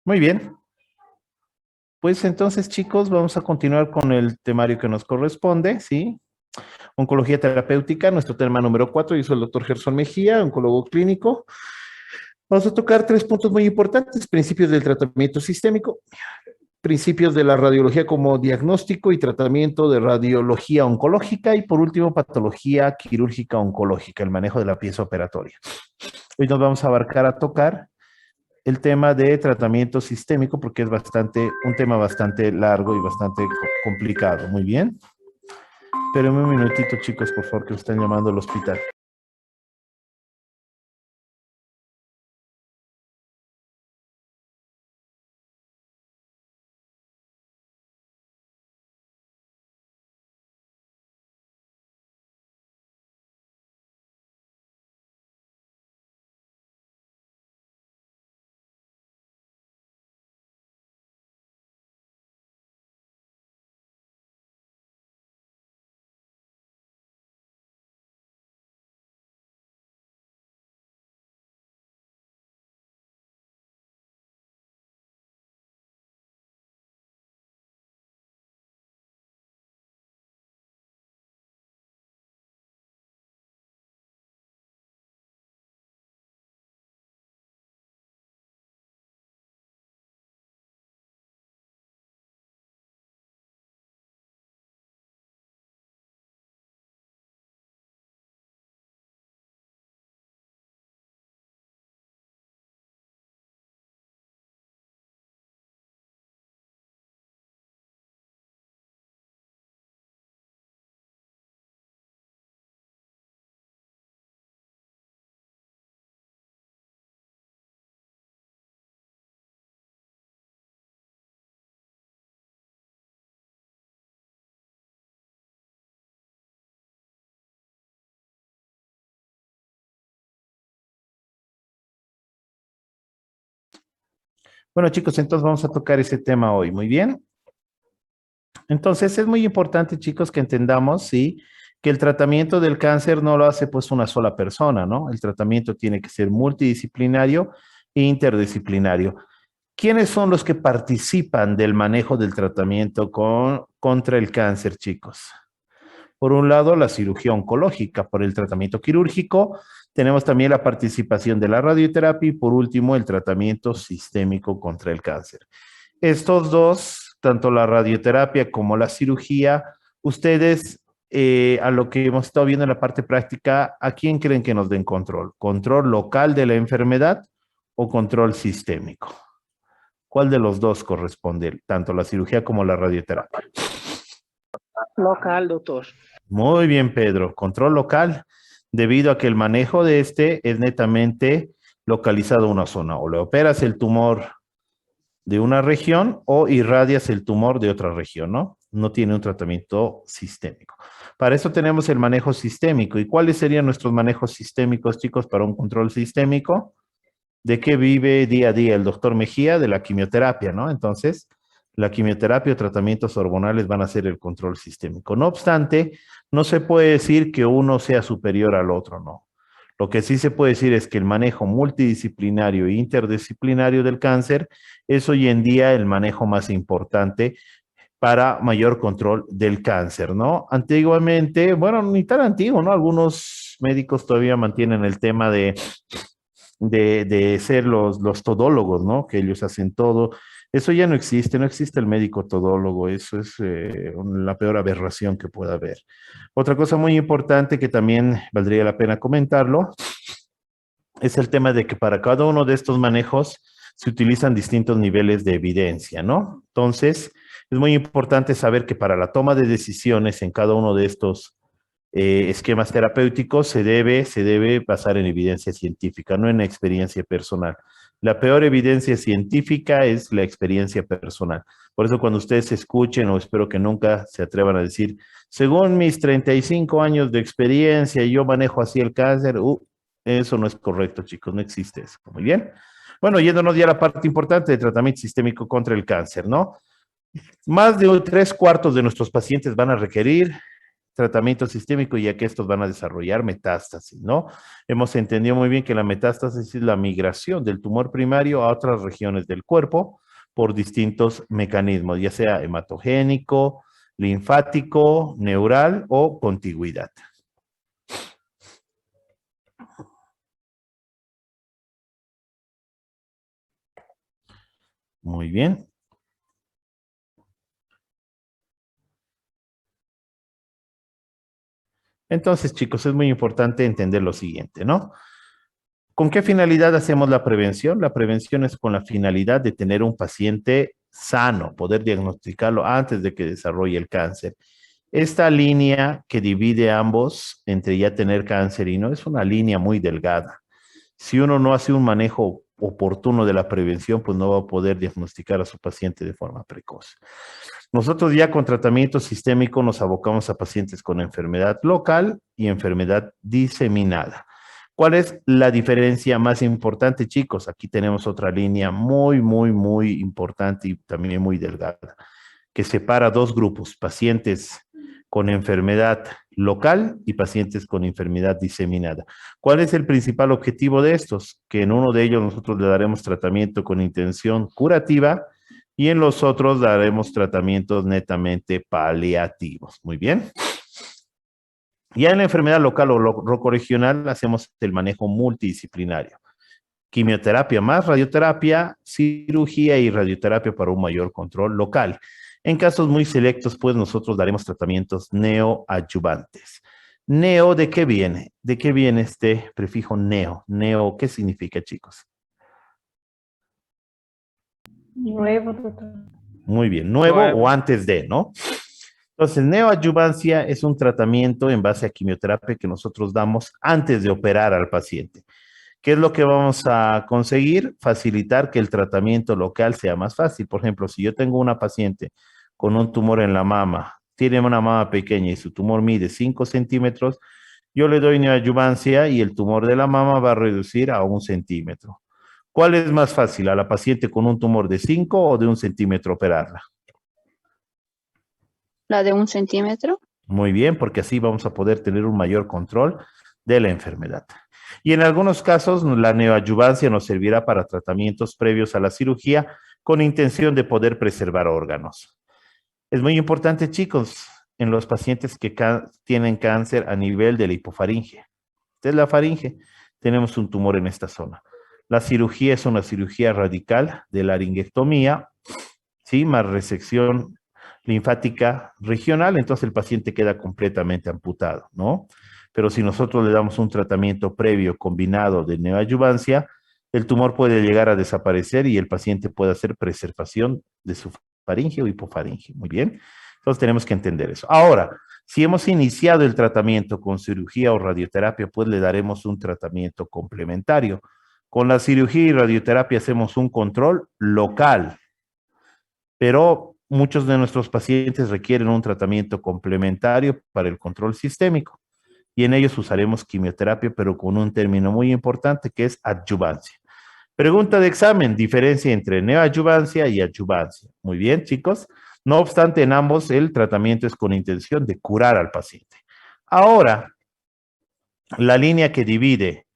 Muy bien. Pues entonces, chicos, vamos a continuar con el temario que nos corresponde, ¿sí? Oncología terapéutica, nuestro tema número 4. Yo soy el doctor Gerson Mejía, oncólogo clínico. Vamos a tocar tres puntos muy importantes: principios del tratamiento sistémico, principios de la radiología como diagnóstico y tratamiento de radiología oncológica, y por último, patología quirúrgica oncológica, el manejo de la pieza operatoria. Hoy nos vamos a tocar el tema de tratamiento sistémico porque es un tema bastante largo y bastante complicado. Muy bien. Espérenme un minutito, chicos, por favor, que me están llamando al hospital. Bueno, chicos, entonces vamos a tocar ese tema hoy. Muy bien. Entonces es muy importante, chicos, que entendamos, sí, que el tratamiento del cáncer no lo hace pues una sola persona, ¿no? El tratamiento tiene que ser multidisciplinario e interdisciplinario. ¿Quiénes son los que participan del manejo del tratamiento contra el cáncer, chicos? Por un lado, la cirugía oncológica, por el tratamiento quirúrgico. Tenemos también la participación de la radioterapia y por último, el tratamiento sistémico contra el cáncer. Estos dos, tanto la radioterapia como la cirugía, ustedes, a lo que hemos estado viendo en la parte práctica, ¿a quién creen que nos den control? ¿Control local de la enfermedad o control sistémico? ¿Cuál de los dos corresponde, tanto la cirugía como la radioterapia? Local, doctor. Muy bien, Pedro. Control local, debido a que el manejo de este es netamente localizado a una zona. O le operas el tumor de una región o irradias el tumor de otra región, ¿no? No tiene un tratamiento sistémico. Para eso tenemos el manejo sistémico. ¿Y cuáles serían nuestros manejos sistémicos, chicos, para un control sistémico? ¿De qué vive día a día el doctor Mejía? De la quimioterapia, ¿no? Entonces, la quimioterapia o tratamientos hormonales van a ser el control sistémico. No obstante, no se puede decir que uno sea superior al otro, ¿no? Lo que sí se puede decir es que el manejo multidisciplinario e interdisciplinario del cáncer es hoy en día el manejo más importante para mayor control del cáncer, ¿no? Antiguamente, bueno, ni tan antiguo, ¿no? Algunos médicos todavía mantienen el tema de ser los todólogos, ¿no? Que ellos hacen todo. Eso ya no existe, no existe el médico todólogo, eso es la peor aberración que pueda haber. Otra cosa muy importante que también valdría la pena comentarlo es el tema de que para cada uno de estos manejos se utilizan distintos niveles de evidencia, ¿no? Entonces, es muy importante saber que para la toma de decisiones en cada uno de estos esquemas terapéuticos se debe basar en evidencia científica, no en experiencia personal. La peor evidencia científica es la experiencia personal. Por eso cuando ustedes escuchen, o espero que nunca se atrevan a decir, según mis 35 años de experiencia, yo manejo así el cáncer, eso no es correcto, chicos, no existe eso. Muy bien. Bueno, yéndonos ya a la parte importante de tratamiento sistémico contra el cáncer, ¿no? Más de 3/4 de nuestros pacientes van a requerir tratamiento sistémico, ya que estos van a desarrollar metástasis, ¿no? Hemos entendido muy bien que la metástasis es la migración del tumor primario a otras regiones del cuerpo por distintos mecanismos, ya sea hematogénico, linfático, neural o contigüidad. Muy bien. Entonces, chicos, es muy importante entender lo siguiente, ¿no? ¿Con qué finalidad hacemos la prevención? La prevención es con la finalidad de tener un paciente sano, poder diagnosticarlo antes de que desarrolle el cáncer. Esta línea que divide ambos entre ya tener cáncer y no es una línea muy delgada. Si uno no hace un manejo oportuno de la prevención, pues no va a poder diagnosticar a su paciente de forma precoz. Nosotros ya con tratamiento sistémico nos abocamos a pacientes con enfermedad local y enfermedad diseminada. ¿Cuál es la diferencia más importante, chicos? Aquí tenemos otra línea muy importante y también muy delgada, que separa dos grupos, pacientes con enfermedad local y pacientes con enfermedad diseminada. ¿Cuál es el principal objetivo de estos? Que en uno de ellos nosotros le daremos tratamiento con intención curativa y en los otros daremos tratamientos netamente paliativos. Muy bien. Ya en la enfermedad local o regional hacemos el manejo multidisciplinario. Quimioterapia más radioterapia, cirugía y radioterapia para un mayor control local. En casos muy selectos, pues nosotros daremos tratamientos neoadyuvantes. ¿Neo de qué viene? ¿De qué viene este prefijo neo? Neo, ¿qué significa, chicos? Nuevo, doctor. Muy bien, nuevo o antes de, ¿no? Entonces, neoadyuvancia es un tratamiento en base a quimioterapia que nosotros damos antes de operar al paciente. ¿Qué es lo que vamos a conseguir? Facilitar que el tratamiento local sea más fácil. Por ejemplo, si yo tengo una paciente con un tumor en la mama, tiene una mama pequeña y su tumor mide 5 centímetros, yo le doy neoadyuvancia y el tumor de la mama va a reducir a 1 centímetro. ¿Cuál es más fácil, a la paciente con un tumor de 5 o de 1 centímetro operarla? La de 1 centímetro. Muy bien, porque así vamos a poder tener un mayor control de la enfermedad. Y en algunos casos, la neoadyuvancia nos servirá para tratamientos previos a la cirugía con intención de poder preservar órganos. Es muy importante, chicos, en los pacientes que tienen cáncer a nivel de la hipofaringe. Esta es la faringe. Tenemos un tumor en esta zona. La cirugía es una cirugía radical de laringectomía, ¿sí? Más resección linfática regional, entonces el paciente queda completamente amputado, ¿no? Pero si nosotros le damos un tratamiento previo combinado de neoadyuvancia, el tumor puede llegar a desaparecer y el paciente puede hacer preservación de su faringe o hipofaringe. Muy bien. Entonces tenemos que entender eso. Ahora, si hemos iniciado el tratamiento con cirugía o radioterapia, pues le daremos un tratamiento complementario. Con la cirugía y radioterapia hacemos un control local, pero muchos de nuestros pacientes requieren un tratamiento complementario para el control sistémico y en ellos usaremos quimioterapia, pero con un término muy importante que es adyuvancia. Pregunta de examen, diferencia entre neoadyuvancia y adyuvancia. Muy bien, chicos. No obstante, en ambos el tratamiento es con intención de curar al paciente. Ahora, la línea que divide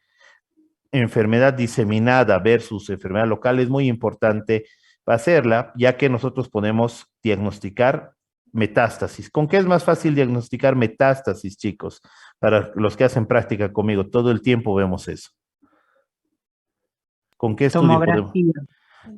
enfermedad diseminada versus enfermedad local es muy importante hacerla, ya que nosotros podemos diagnosticar metástasis. ¿Con qué es más fácil diagnosticar metástasis, chicos? Para los que hacen práctica conmigo, todo el tiempo vemos eso. ¿Con qué estudio podemos?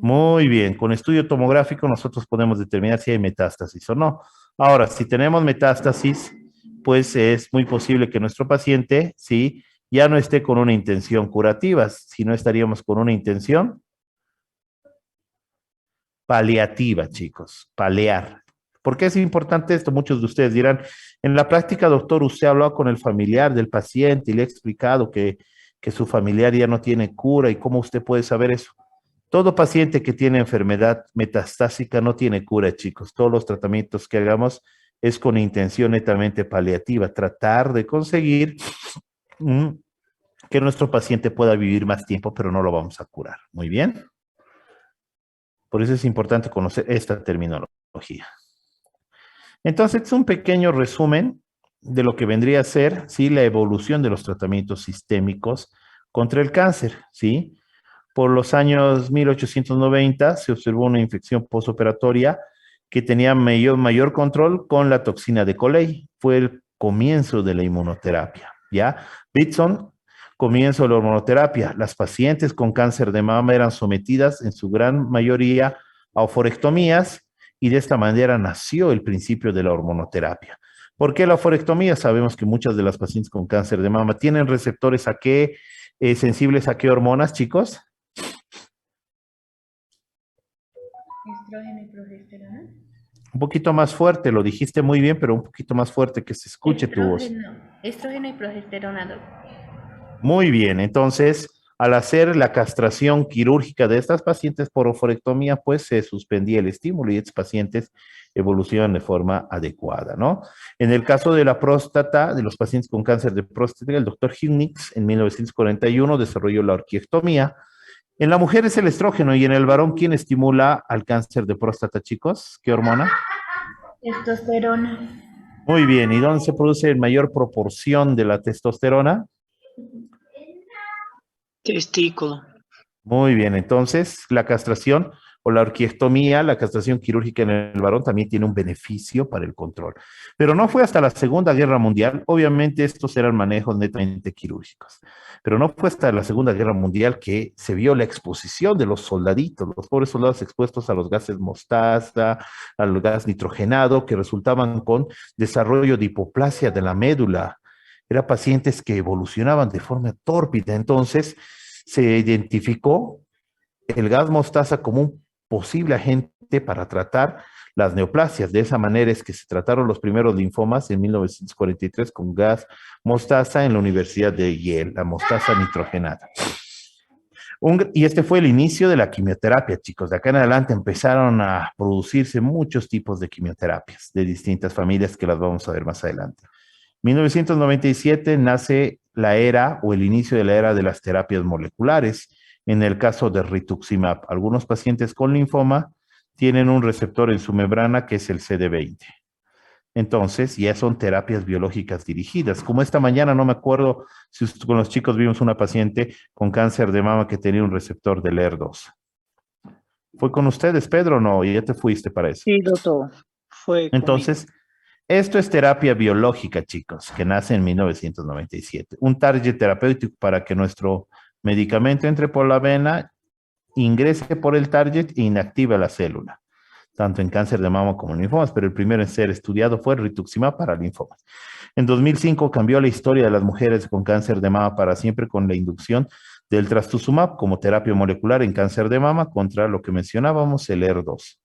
Muy bien, con estudio tomográfico nosotros podemos determinar si hay metástasis o no. Ahora, si tenemos metástasis, pues es muy posible que nuestro paciente, sí, ya no esté con una intención curativa, sino estaríamos con una intención paliativa, chicos, paliar. ¿Por qué es importante esto? Muchos de ustedes dirán, en la práctica, doctor, usted ha hablado con el familiar del paciente y le ha explicado que su familiar ya no tiene cura y cómo usted puede saber eso. Todo paciente que tiene enfermedad metastásica no tiene cura, chicos. Todos los tratamientos que hagamos es con intención netamente paliativa, tratar de conseguir que nuestro paciente pueda vivir más tiempo, pero no lo vamos a curar. Muy bien. Por eso es importante conocer esta terminología. Entonces, es un pequeño resumen de lo que vendría a ser, ¿sí? La evolución de los tratamientos sistémicos contra el cáncer, ¿sí? Por los años 1890 se observó una infección postoperatoria que tenía mayor control con la toxina de Coley. Fue el comienzo de la inmunoterapia, ¿ya? Whitson, comienzo de la hormonoterapia. Las pacientes con cáncer de mama eran sometidas en su gran mayoría a oforectomías y de esta manera nació el principio de la hormonoterapia. ¿Por qué la oforectomía? Sabemos que muchas de las pacientes con cáncer de mama tienen receptores a qué, sensibles a qué hormonas, chicos. Estrógeno y progesterona. Un poquito más fuerte, lo dijiste muy bien, pero un poquito más fuerte que se escuche tu voz. Estrógeno y progesterona, doctor. Muy bien, entonces, al hacer la castración quirúrgica de estas pacientes por oforectomía, pues se suspendía el estímulo y estos pacientes evolucionan de forma adecuada, ¿no? En el caso de la próstata, de los pacientes con cáncer de próstata, el doctor Hignix en 1941 desarrolló la orquiectomía. En la mujer es el estrógeno y en el varón, ¿quién estimula al cáncer de próstata, chicos? ¿Qué hormona? Testosterona. Muy bien, ¿y dónde se produce en mayor proporción de la testosterona? Testículo. Muy bien, entonces la castración o la orquiectomía, la castración quirúrgica en el varón también tiene un beneficio para el control. Pero no fue hasta la Segunda Guerra Mundial, obviamente estos eran manejos netamente quirúrgicos, pero no fue hasta la Segunda Guerra Mundial que se vio la exposición de los soldaditos, los pobres soldados expuestos a los gases mostaza, al gas nitrogenado, que resultaban con desarrollo de hipoplasia de la médula. Eran pacientes que evolucionaban de forma tórpida, entonces se identificó el gas mostaza como un posible agente para tratar las neoplasias. De esa manera es que se trataron los primeros linfomas en 1943 con gas mostaza en la Universidad de Yale, la mostaza nitrogenada. Y este fue el inicio de la quimioterapia, chicos. De acá en adelante empezaron a producirse muchos tipos de quimioterapias de distintas familias que las vamos a ver más adelante. 1997 nace la era o el inicio de la era de las terapias moleculares. En el caso de rituximab, algunos pacientes con linfoma tienen un receptor en su membrana que es el CD20. Entonces, ya son terapias biológicas dirigidas. Como esta mañana, no me acuerdo si con los chicos vimos una paciente con cáncer de mama que tenía un receptor del ER2. ¿Fue con ustedes, Pedro, o no? Y ya te fuiste para eso. Sí, doctor. Fue Entonces, esto es terapia biológica, chicos, que nace en 1997. Un target terapéutico para que nuestro medicamento entre por la vena, ingrese por el target e inactive la célula, tanto en cáncer de mama como en linfomas, pero el primero en ser estudiado fue rituximab para linfomas. En 2005 cambió la historia de las mujeres con cáncer de mama para siempre con la inducción del trastuzumab como terapia molecular en cáncer de mama contra lo que mencionábamos, el ER2.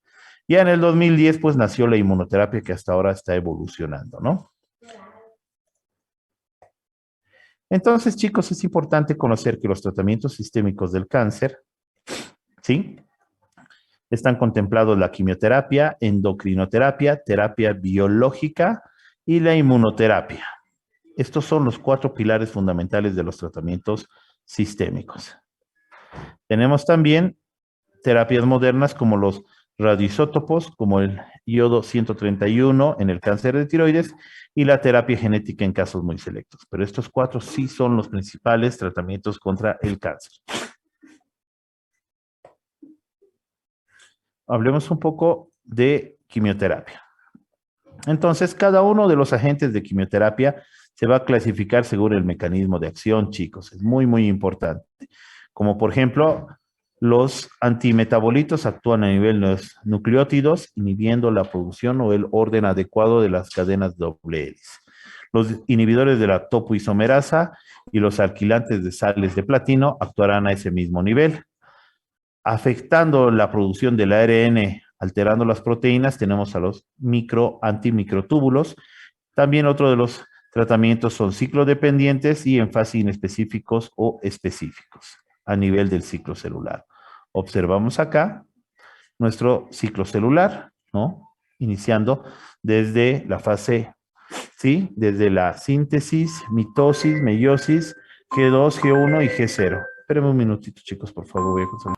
Ya en el 2010, pues nació la inmunoterapia que hasta ahora está evolucionando, ¿no? Entonces, chicos, es importante conocer que los tratamientos sistémicos del cáncer, ¿sí? Están contemplados la quimioterapia, endocrinoterapia, terapia biológica y la inmunoterapia. Estos son los 4 pilares fundamentales de los tratamientos sistémicos. Tenemos también terapias modernas como los radioisótopos, como el iodo 131 en el cáncer de tiroides y la terapia genética en casos muy selectos. Pero estos 4 sí son los principales tratamientos contra el cáncer. Hablemos un poco de quimioterapia. Entonces, cada uno de los agentes de quimioterapia se va a clasificar según el mecanismo de acción, chicos. Es muy, muy importante. Como por ejemplo, los antimetabolitos actúan a nivel de los nucleótidos, inhibiendo la producción o el orden adecuado de las cadenas doble hélice. Los inhibidores de la topoisomerasa y los alquilantes de sales de platino actuarán a ese mismo nivel. Afectando la producción del ARN, alterando las proteínas, tenemos a los antimicrotúbulos. También otro de los tratamientos son ciclodependientes y en fase inespecíficos o específicos a nivel del ciclo celular. Observamos acá nuestro ciclo celular, ¿no? Iniciando desde la fase, ¿sí? Desde la síntesis, mitosis, meiosis, G2, G1 y G0. Espérenme un minutito, chicos, por favor, voy a consultar.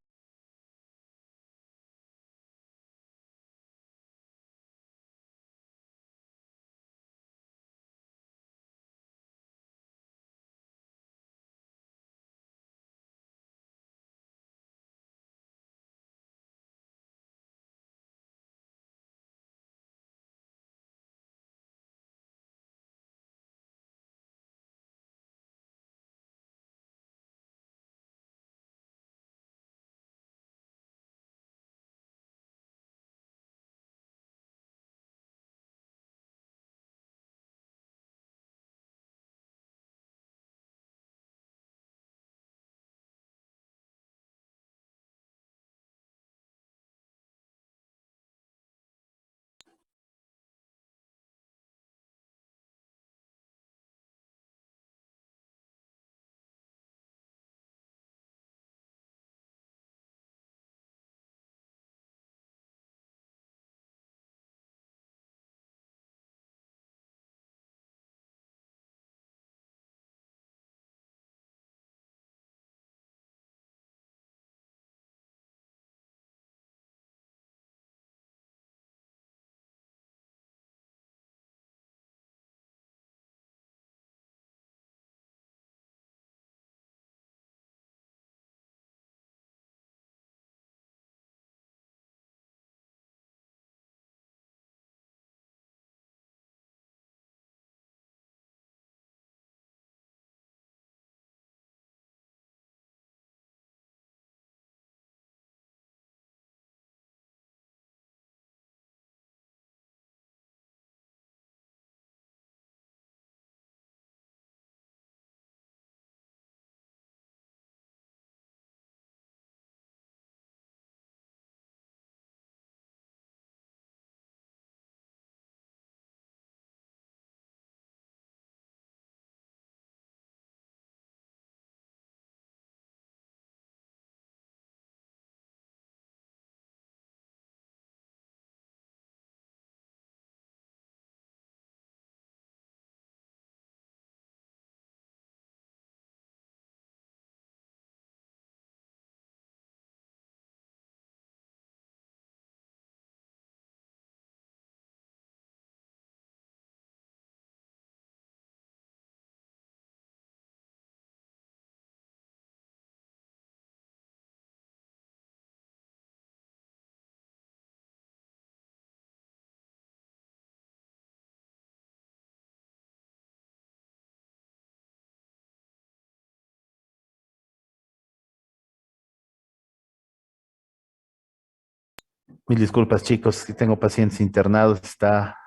Mil disculpas, chicos, si tengo pacientes internados, está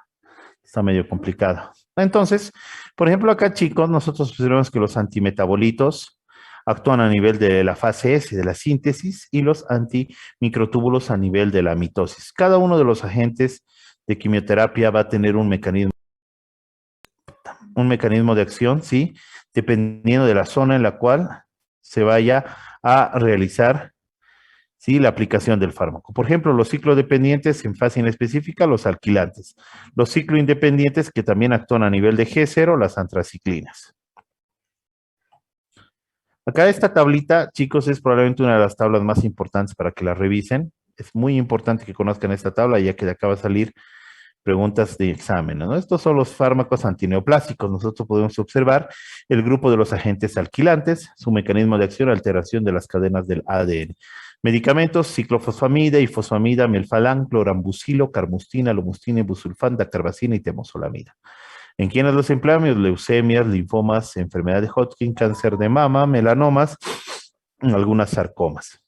medio complicado. Entonces, por ejemplo, acá, chicos, nosotros observamos que los antimetabolitos actúan a nivel de la fase S de la síntesis y los antimicrotúbulos a nivel de la mitosis. Cada uno de los agentes de quimioterapia va a tener un mecanismo de acción, ¿sí? Dependiendo de la zona en la cual se vaya a realizar, ¿sí? La aplicación del fármaco. Por ejemplo, los ciclodependientes en fase inespecífica, los alquilantes. Los cicloindependientes que también actúan a nivel de G0, las antraciclinas. Acá esta tablita, chicos, es probablemente una de las tablas más importantes para que la revisen. Es muy importante que conozcan esta tabla, ya que de acá va a salir preguntas de examen, ¿no? Estos son los fármacos antineoplásicos. Nosotros podemos observar el grupo de los agentes alquilantes, su mecanismo de acción, alteración de las cadenas del ADN. Medicamentos, ciclofosfamida, ifosfamida, melfalán, clorambucilo, carmustina, lomustina, busulfán, dacarbacina y temozolamida. ¿En quiénes los empleamos? Leucemias, linfomas, enfermedad de Hodgkin, cáncer de mama, melanomas, algunas sarcomas.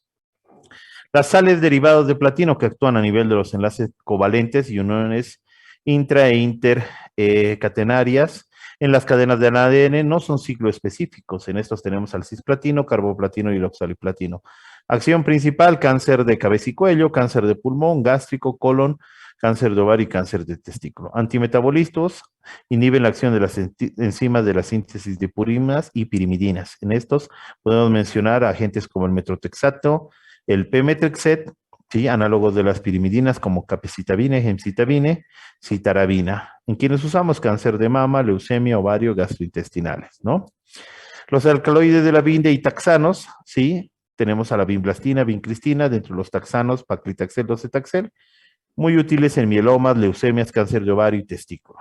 Las sales derivadas de platino que actúan a nivel de los enlaces covalentes y uniones intra e intercatenarias en las cadenas del ADN no son cicloespecíficos. En estos tenemos al cisplatino, carboplatino y el oxaliplatino. Acción principal, cáncer de cabeza y cuello, cáncer de pulmón, gástrico, colon, cáncer de ovario y cáncer de testículo. Antimetabolistas inhiben la acción de las enzimas de la síntesis de purinas y pirimidinas. En estos podemos mencionar agentes como el metrotexato, el pemetrexed, ¿sí? Análogos de las pirimidinas como capecitabina, gemcitabina, citarabina, en quienes usamos cáncer de mama, leucemia, ovario, gastrointestinales, ¿no? Los alcaloides de la vinda y taxanos, ¿sí? Tenemos a la vinblastina, vincristina, dentro de los taxanos, paclitaxel, docetaxel, muy útiles en mielomas, leucemias, cáncer de ovario y testículo.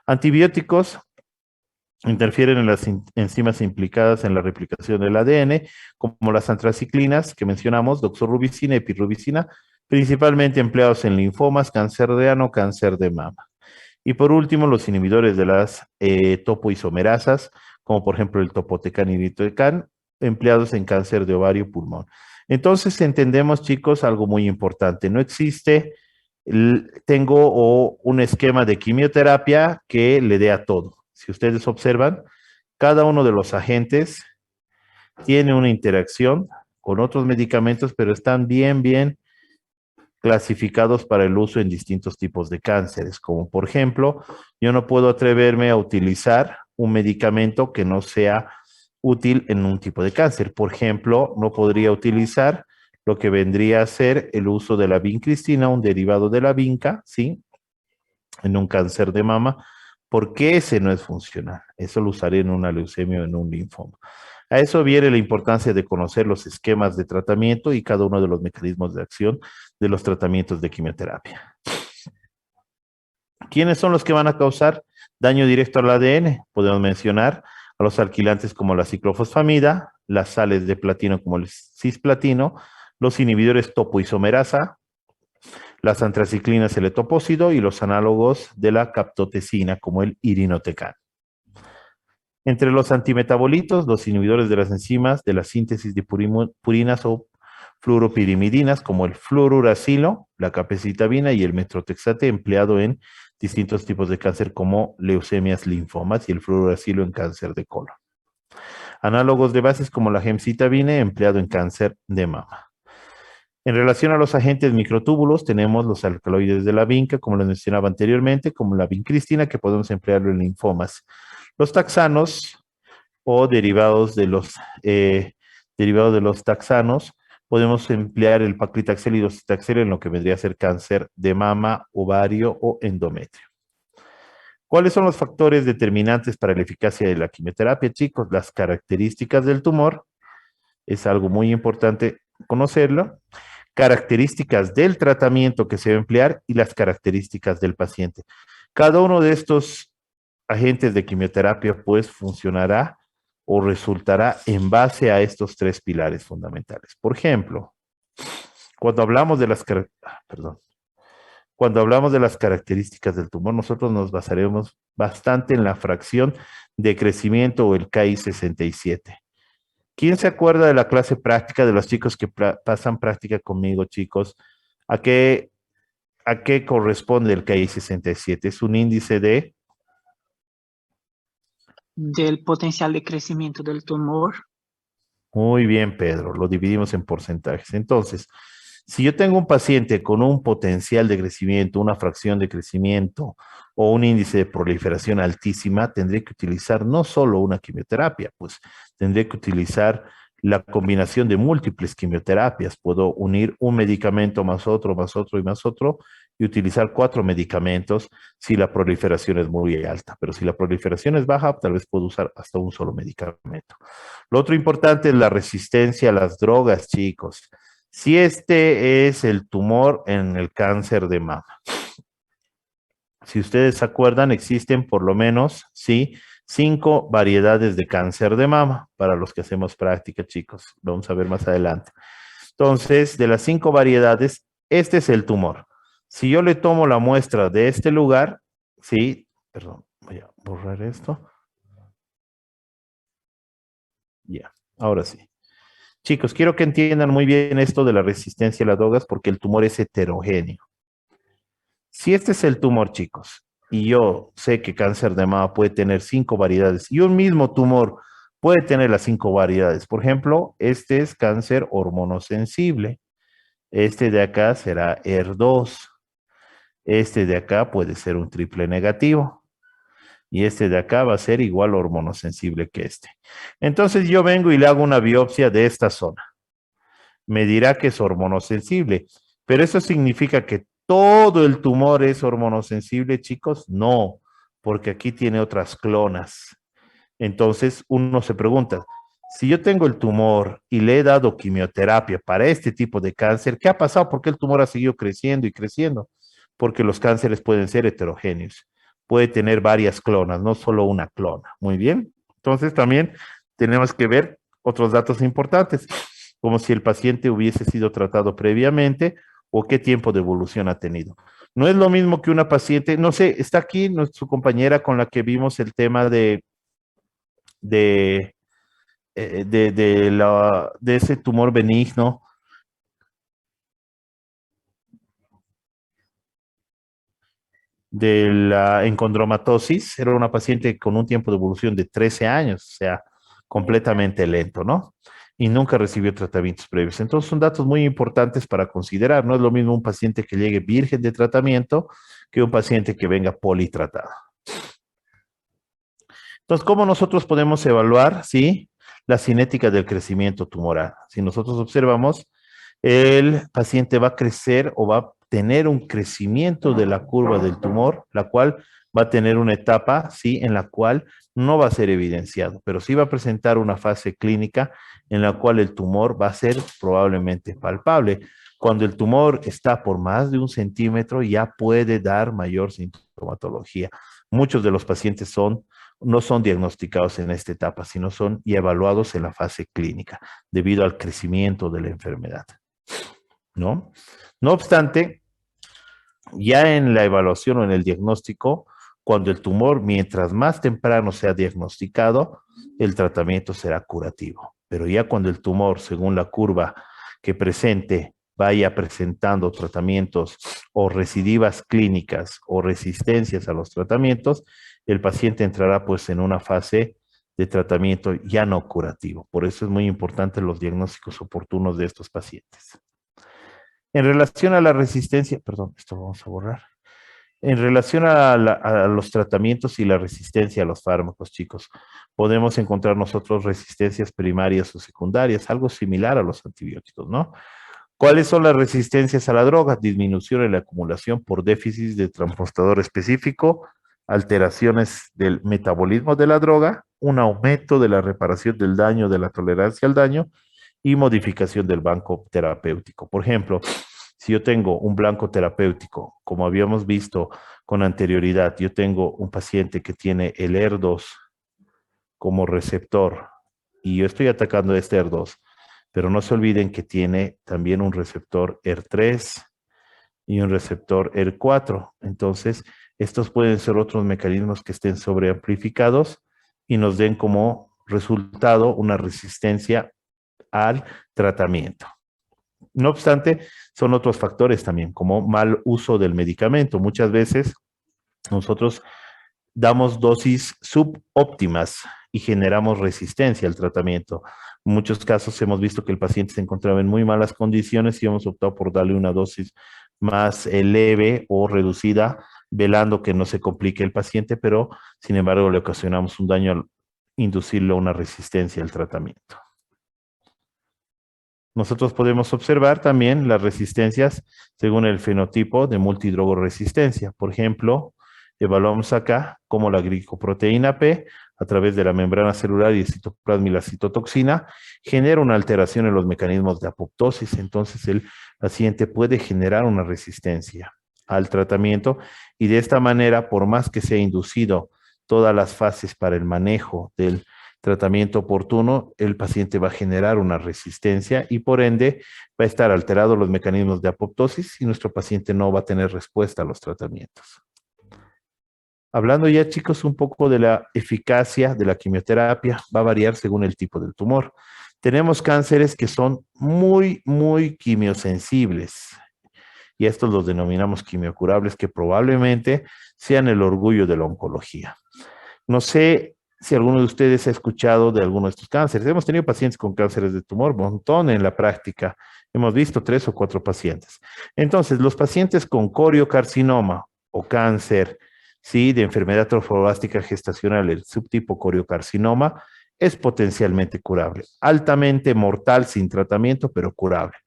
Antibióticos interfieren en las enzimas implicadas en la replicación del ADN, como las antraciclinas que mencionamos, doxorubicina y pirubicina, principalmente empleados en linfomas, cáncer de ano, cáncer de mama. Y por último, los inhibidores de las topoisomerasas, como por ejemplo el topotecan y irinotecan, empleados en cáncer de ovario y pulmón. Entonces entendemos, chicos, algo muy importante. No existe, tengo un esquema de quimioterapia que le dé a todo. Si ustedes observan, cada uno de los agentes tiene una interacción con otros medicamentos, pero están bien clasificados para el uso en distintos tipos de cánceres, como por ejemplo, yo no puedo atreverme a utilizar un medicamento que no sea útil en un tipo de cáncer. Por ejemplo, no podría utilizar lo que vendría a ser el uso de la vincristina, un derivado de la vinca, ¿sí? En un cáncer de mama, porque ese no es funcional. Eso lo usaré en una leucemia o en un linfoma. A eso viene la importancia de conocer los esquemas de tratamiento y cada uno de los mecanismos de acción de los tratamientos de quimioterapia. ¿Quiénes son los que van a causar daño directo al ADN? Podemos mencionar a los alquilantes como la ciclofosfamida, las sales de platino como el cisplatino, los inhibidores topoisomerasa, las antraciclinas, el etopósido y los análogos de la captotecina como el irinotecan. Entre los antimetabolitos, los inhibidores de las enzimas de la síntesis de purinas o fluoropirimidinas, como el fluorouracilo, la capecitabina y el metrotexate, empleado en distintos tipos de cáncer como leucemias, linfomas y el fluorouracilo en cáncer de colon. Análogos de bases como la gemcitabina, empleado en cáncer de mama. En relación a los agentes microtúbulos, tenemos los alcaloides de la vinca, como les mencionaba anteriormente, como la vincristina, que podemos emplearlo en linfomas. Los taxanos o derivados de los taxanos, podemos emplear el paclitaxel y docetaxel en lo que vendría a ser cáncer de mama, ovario o endometrio. ¿Cuáles son los factores determinantes para la eficacia de la quimioterapia, chicos? Las características del tumor, es algo muy importante conocerlo. Características del tratamiento que se va a emplear y las características del paciente. Cada uno de estos agentes de quimioterapia pues funcionará o resultará en base a estos tres pilares fundamentales. Por ejemplo, cuando hablamos de las características del tumor, nosotros nos basaremos bastante en la fracción de crecimiento o el Ki-67. ¿Quién se acuerda de la clase práctica de los chicos que pasan práctica conmigo, chicos? ¿A qué ¿A qué corresponde el KI 67? Es un índice de... Del potencial de crecimiento del tumor. Muy bien, Pedro, lo dividimos en porcentajes. Entonces, si yo tengo un paciente con un potencial de crecimiento, una fracción de crecimiento o un índice de proliferación altísima, tendré que utilizar no solo una quimioterapia, pues tendré que utilizar la combinación de múltiples quimioterapias. Puedo unir un medicamento más otro y más otro y utilizar 4 medicamentos si la proliferación es muy alta. Pero si la proliferación es baja, tal vez puedo usar hasta un solo medicamento. Lo otro importante es la resistencia a las drogas, chicos. Si este es el tumor en el cáncer de mama. Si ustedes se acuerdan, existen por lo menos, sí, 5 variedades de cáncer de mama para los que hacemos práctica, chicos. Vamos a ver más adelante. Entonces, de las 5 variedades, este es el tumor. Si yo le tomo la muestra de este lugar, sí, perdón, voy a borrar esto. Ya, ahora sí. Chicos, quiero que entiendan muy bien esto de la resistencia a las drogas porque el tumor es heterogéneo. Si este es el tumor, chicos, y yo sé que cáncer de mama puede tener 5 variedades y un mismo tumor puede tener las 5 variedades. Por ejemplo, este es cáncer hormonosensible. Este de acá será HER2. Este de acá puede ser un triple negativo. Y este de acá va a ser igual hormonosensible que este. Entonces yo vengo y le hago una biopsia de esta zona. Me dirá que es hormonosensible, pero eso significa que todo el tumor es hormonosensible, chicos. No, porque aquí tiene otras clonas. Entonces uno se pregunta, si yo tengo el tumor y le he dado quimioterapia para este tipo de cáncer, ¿qué ha pasado? ¿Por qué el tumor ha seguido creciendo y creciendo? Porque los cánceres pueden ser heterogéneos, puede tener varias clonas, no solo una clona. Muy bien. Entonces también tenemos que ver otros datos importantes, como si el paciente hubiese sido tratado previamente o qué tiempo de evolución ha tenido. No es lo mismo que una paciente, no sé, está aquí su compañera con la que vimos el tema de, de ese tumor benigno, de la encondromatosis. Era una paciente con un tiempo de evolución de 13 años, o sea, completamente lento, ¿no? Y nunca recibió tratamientos previos. Entonces son datos muy importantes para considerar. No es lo mismo un paciente que llegue virgen de tratamiento que un paciente que venga politratado. Entonces, ¿cómo nosotros podemos evaluar, sí, la cinética del crecimiento tumoral? Si nosotros observamos, el paciente va a crecer o va a tener un crecimiento de la curva del tumor, la cual va a tener una etapa, sí, en la cual no va a ser evidenciado, pero sí va a presentar una fase clínica en la cual el tumor va a ser probablemente palpable. Cuando el tumor está por más de 1 centímetro, ya puede dar mayor sintomatología. Muchos de los pacientes no son diagnosticados en esta etapa, sino son y evaluados en la fase clínica debido al crecimiento de la enfermedad, ¿no? No obstante, ya en la evaluación o en el diagnóstico, cuando el tumor, mientras más temprano sea diagnosticado, el tratamiento será curativo. Pero ya cuando el tumor, según la curva que presente, vaya presentando tratamientos o recidivas clínicas o resistencias a los tratamientos, el paciente entrará pues en una fase de tratamiento ya no curativo. Por eso es muy importante los diagnósticos oportunos de estos pacientes. En relación a la resistencia, perdón, esto vamos a borrar. En relación a los tratamientos y la resistencia a los fármacos, chicos, podemos encontrar nosotros resistencias primarias o secundarias, algo similar a los antibióticos, ¿no? ¿Cuáles son las resistencias a la droga? Disminución en la acumulación por déficit de transportador específico, alteraciones del metabolismo de la droga, un aumento de la reparación del daño, de la tolerancia al daño y modificación del banco terapéutico. Por ejemplo, si yo tengo un blanco terapéutico, como habíamos visto con anterioridad, yo tengo un paciente que tiene el HER2 como receptor y yo estoy atacando este HER2, pero no se olviden que tiene también un receptor HER3 y un receptor HER4. Entonces, estos pueden ser otros mecanismos que estén sobreamplificados y nos den como resultado una resistencia al tratamiento. No obstante, son otros factores también, como mal uso del medicamento. Muchas veces nosotros damos dosis subóptimas y generamos resistencia al tratamiento. En muchos casos hemos visto que el paciente se encontraba en muy malas condiciones y hemos optado por darle una dosis más leve o reducida, velando que no se complique el paciente, pero sin embargo le ocasionamos un daño al inducirle una resistencia al tratamiento. Nosotros podemos observar también las resistencias según el fenotipo de multidrogoresistencia. Por ejemplo, evaluamos acá cómo la glicoproteína P, a través de la membrana celular y el citoplasma y la citotoxina, genera una alteración en los mecanismos de apoptosis. Entonces, el paciente puede generar una resistencia al tratamiento y de esta manera, por más que sea inducido todas las fases para el manejo del tratamiento oportuno, el paciente va a generar una resistencia y por ende va a estar alterados los mecanismos de apoptosis y nuestro paciente no va a tener respuesta a los tratamientos. Hablando ya, chicos, un poco de la eficacia de la quimioterapia, va a variar según el tipo del tumor. Tenemos cánceres que son muy quimiosensibles y estos los denominamos quimiocurables, que probablemente sean el orgullo de la oncología. No sé si alguno de ustedes ha escuchado de alguno de estos cánceres. Hemos tenido pacientes con cánceres de tumor, un montón en la práctica. Hemos visto 3 o 4 pacientes. Entonces, los pacientes con coriocarcinoma o cáncer, ¿sí?, de enfermedad trofoblástica gestacional, el subtipo coriocarcinoma, es potencialmente curable. Altamente mortal sin tratamiento, pero curable.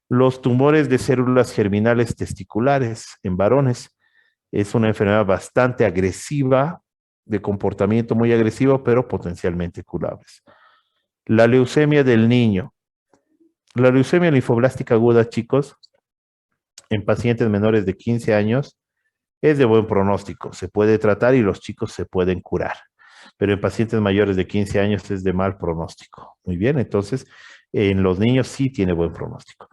Los tumores de células germinales testiculares en varones es una enfermedad bastante agresiva, de comportamiento muy agresivo, pero potencialmente curables. La leucemia del niño. La leucemia linfoblástica aguda, chicos, en pacientes menores de 15 años, es de buen pronóstico. Se puede tratar y los chicos se pueden curar. Pero en pacientes mayores de 15 años es de mal pronóstico. Muy bien, entonces en los niños sí tiene buen pronóstico.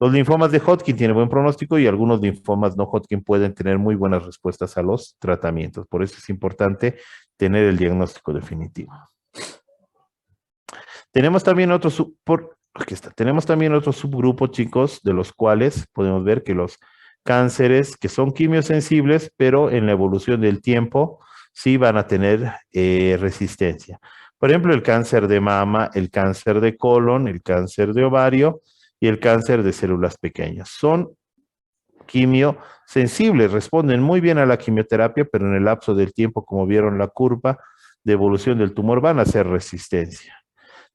Los linfomas de Hodgkin tienen buen pronóstico y algunos linfomas no Hodgkin pueden tener muy buenas respuestas a los tratamientos. Por eso es importante tener el diagnóstico definitivo. Tenemos también tenemos también otro subgrupo, chicos, de los cuales podemos ver que los cánceres que son quimiosensibles, pero en la evolución del tiempo sí van a tener resistencia. Por ejemplo, el cáncer de mama, el cáncer de colon, el cáncer de ovario y el cáncer de células pequeñas. Son quimiosensibles, responden muy bien a la quimioterapia, pero en el lapso del tiempo, como vieron la curva de evolución del tumor, van a hacer resistencia,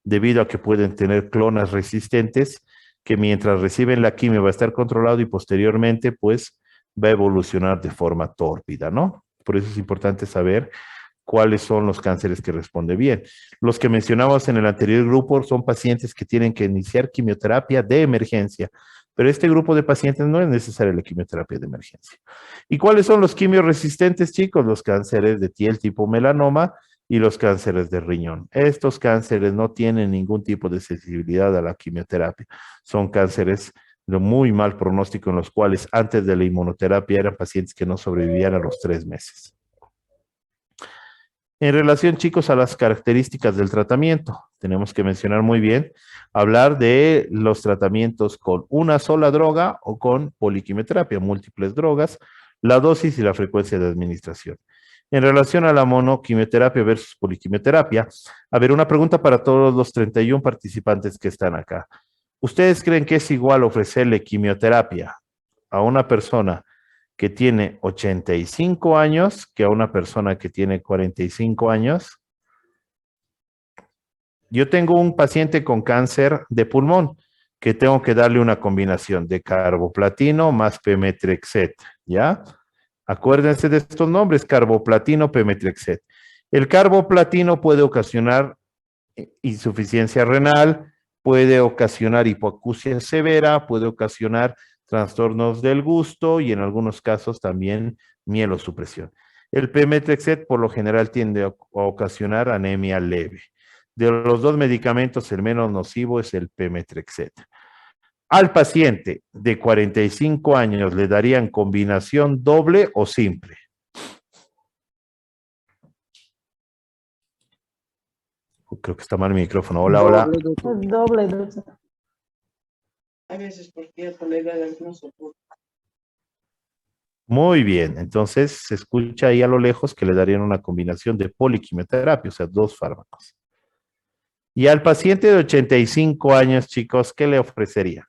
debido a que pueden tener clonas resistentes que mientras reciben la quimio va a estar controlado y posteriormente pues va a evolucionar de forma tórpida, ¿no? Por eso es importante saber cuáles son los cánceres que responden bien. Los que mencionamos en el anterior grupo son pacientes que tienen que iniciar quimioterapia de emergencia, pero este grupo de pacientes no es necesaria la quimioterapia de emergencia. ¿Y cuáles son los quimioresistentes, chicos? Los cánceres de piel tipo melanoma y los cánceres de riñón. Estos cánceres no tienen ningún tipo de sensibilidad a la quimioterapia. Son cánceres de muy mal pronóstico en los cuales antes de la inmunoterapia eran pacientes que no sobrevivían a los 3 meses. En relación, chicos, a las características del tratamiento, tenemos que mencionar muy bien, hablar de los tratamientos con una sola droga o con poliquimioterapia, múltiples drogas, la dosis y la frecuencia de administración. En relación a la monoquimioterapia versus poliquimioterapia, a ver, una pregunta para todos los 31 participantes que están acá. ¿Ustedes creen que es igual ofrecerle quimioterapia a una persona que tiene 85 años que a una persona que tiene 45 años? Yo tengo un paciente con cáncer de pulmón que tengo que darle una combinación de carboplatino más pemetrexed, ¿ya? Acuérdense de estos nombres, carboplatino, pemetrexed. El carboplatino puede ocasionar insuficiencia renal, puede ocasionar hipoacusia severa, puede ocasionar trastornos del gusto y en algunos casos también mielosupresión. El pemetrexed por lo general tiende a ocasionar anemia leve. De los dos medicamentos, el menos nocivo es el pemetrexed. Al paciente de 45 años le darían combinación doble o simple. Creo que está mal mi micrófono. Hola, hola. Doble, doctor. Doble, doctor. A veces porque ya tolerar no soporto. Muy bien, entonces se escucha ahí a lo lejos que le darían una combinación de poliquimioterapia, o sea, dos fármacos. Y al paciente de 85 años, chicos, ¿qué le ofrecería?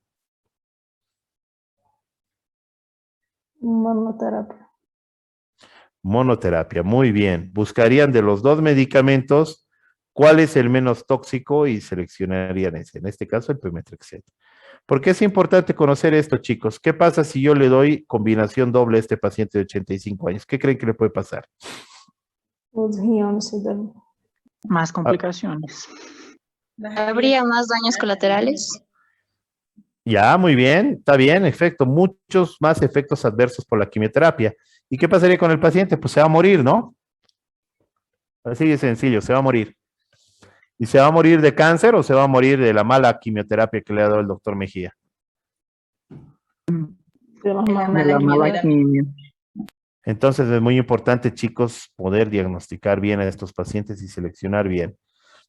Monoterapia. Monoterapia, muy bien. Buscarían de los dos medicamentos cuál es el menos tóxico y seleccionarían ese, en este caso el pemetrexed. ¿Por qué es importante conocer esto, chicos? ¿Qué pasa si yo le doy combinación doble a este paciente de 85 años? ¿Qué creen que le puede pasar? Los riñones se dañan. Más Ah, complicaciones. ¿Habría más daños colaterales? ya, muy bien, está bien, efecto, muchos más efectos adversos por la quimioterapia. ¿Y qué pasaría con el paciente? Pues se va a morir, ¿no? Así de sencillo, se va a morir. ¿Y se va a morir de cáncer o se va a morir de la mala quimioterapia que le ha dado el doctor Mejía? De las De la manos. De la mala quimio. Entonces es muy importante, chicos, poder diagnosticar bien a estos pacientes y seleccionar bien.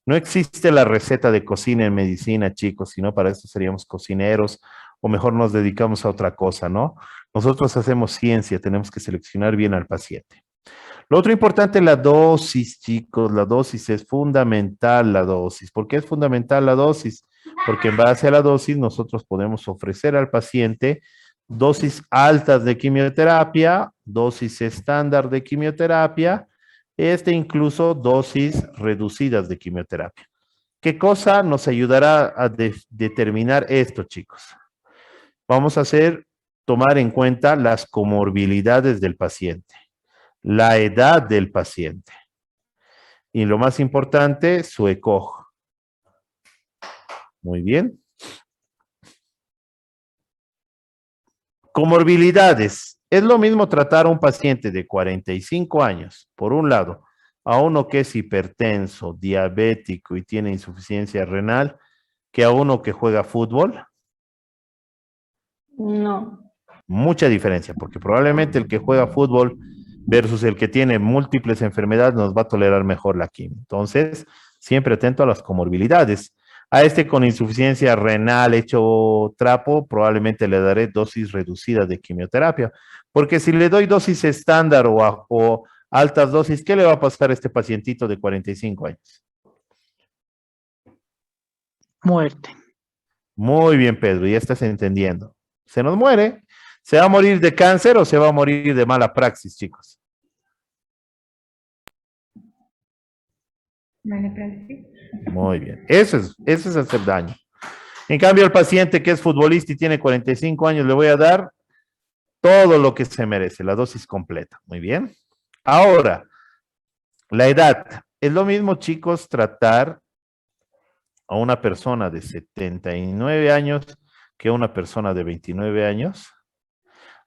No existe la receta de cocina en medicina, chicos, sino para eso seríamos cocineros o mejor nos dedicamos a otra cosa, ¿no? Nosotros hacemos ciencia, tenemos que seleccionar bien al paciente. Lo otro importante, la dosis, chicos, la dosis es fundamental, la dosis. ¿Por qué es fundamental la dosis? Porque en base a la dosis nosotros podemos ofrecer al paciente dosis altas de quimioterapia, dosis estándar de quimioterapia, incluso dosis reducidas de quimioterapia. ¿Qué cosa nos ayudará a determinar esto, chicos? Vamos a tomar en cuenta las comorbilidades del paciente, la edad del paciente y lo más importante, su ECOG. Muy bien. Comorbilidades. Es lo mismo tratar a un paciente de 45 años, por un lado, a uno que es hipertenso, diabético y tiene insuficiencia renal, que a uno que juega fútbol. No. Mucha diferencia, porque probablemente el que juega fútbol versus el que tiene múltiples enfermedades nos va a tolerar mejor la quimio. Entonces, siempre atento a las comorbilidades. A este con insuficiencia renal hecho trapo, probablemente le daré dosis reducidas de quimioterapia, porque si le doy dosis estándar o altas dosis, ¿qué le va a pasar a este pacientito de 45 años? Muerte. Muy bien, Pedro, ya estás entendiendo. Se nos muere. ¿Se va a morir de cáncer o se va a morir de mala praxis, chicos? Mala praxis. Muy bien. Eso es hacer daño. En cambio, al paciente que es futbolista y tiene 45 años, le voy a dar todo lo que se merece, la dosis completa. Muy bien. Ahora, la edad. Es lo mismo, chicos, tratar a una persona de 79 años que a una persona de 29 años.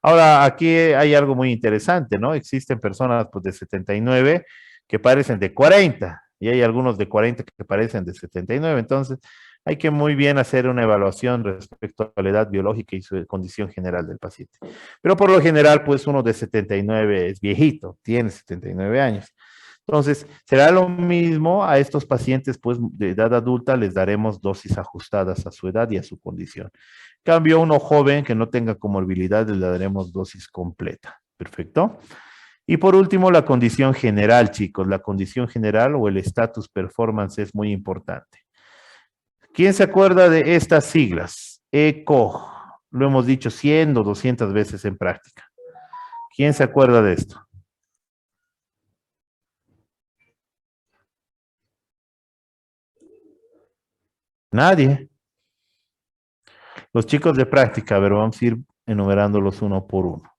Ahora, aquí hay algo muy interesante, ¿no? Existen personas pues, de 79 que parecen de 40 y hay algunos de 40 que parecen de 79. Entonces, hay que muy bien hacer una evaluación respecto a la edad biológica y su condición general del paciente. Pero por lo general, pues uno de 79 es viejito, tiene 79 años. Entonces, será lo mismo a estos pacientes, pues de edad adulta, les daremos dosis ajustadas a su edad y a su condición. Cambio a uno joven que no tenga comorbilidades, le daremos dosis completa. Perfecto. Y por último, la condición general, chicos. La condición general o el status performance es muy importante. ¿Quién se acuerda de estas siglas? ECO. Lo hemos dicho 100 o 200 veces en práctica. ¿Quién se acuerda de esto? Nadie. Los chicos de práctica, a ver, vamos a ir enumerándolos uno por uno.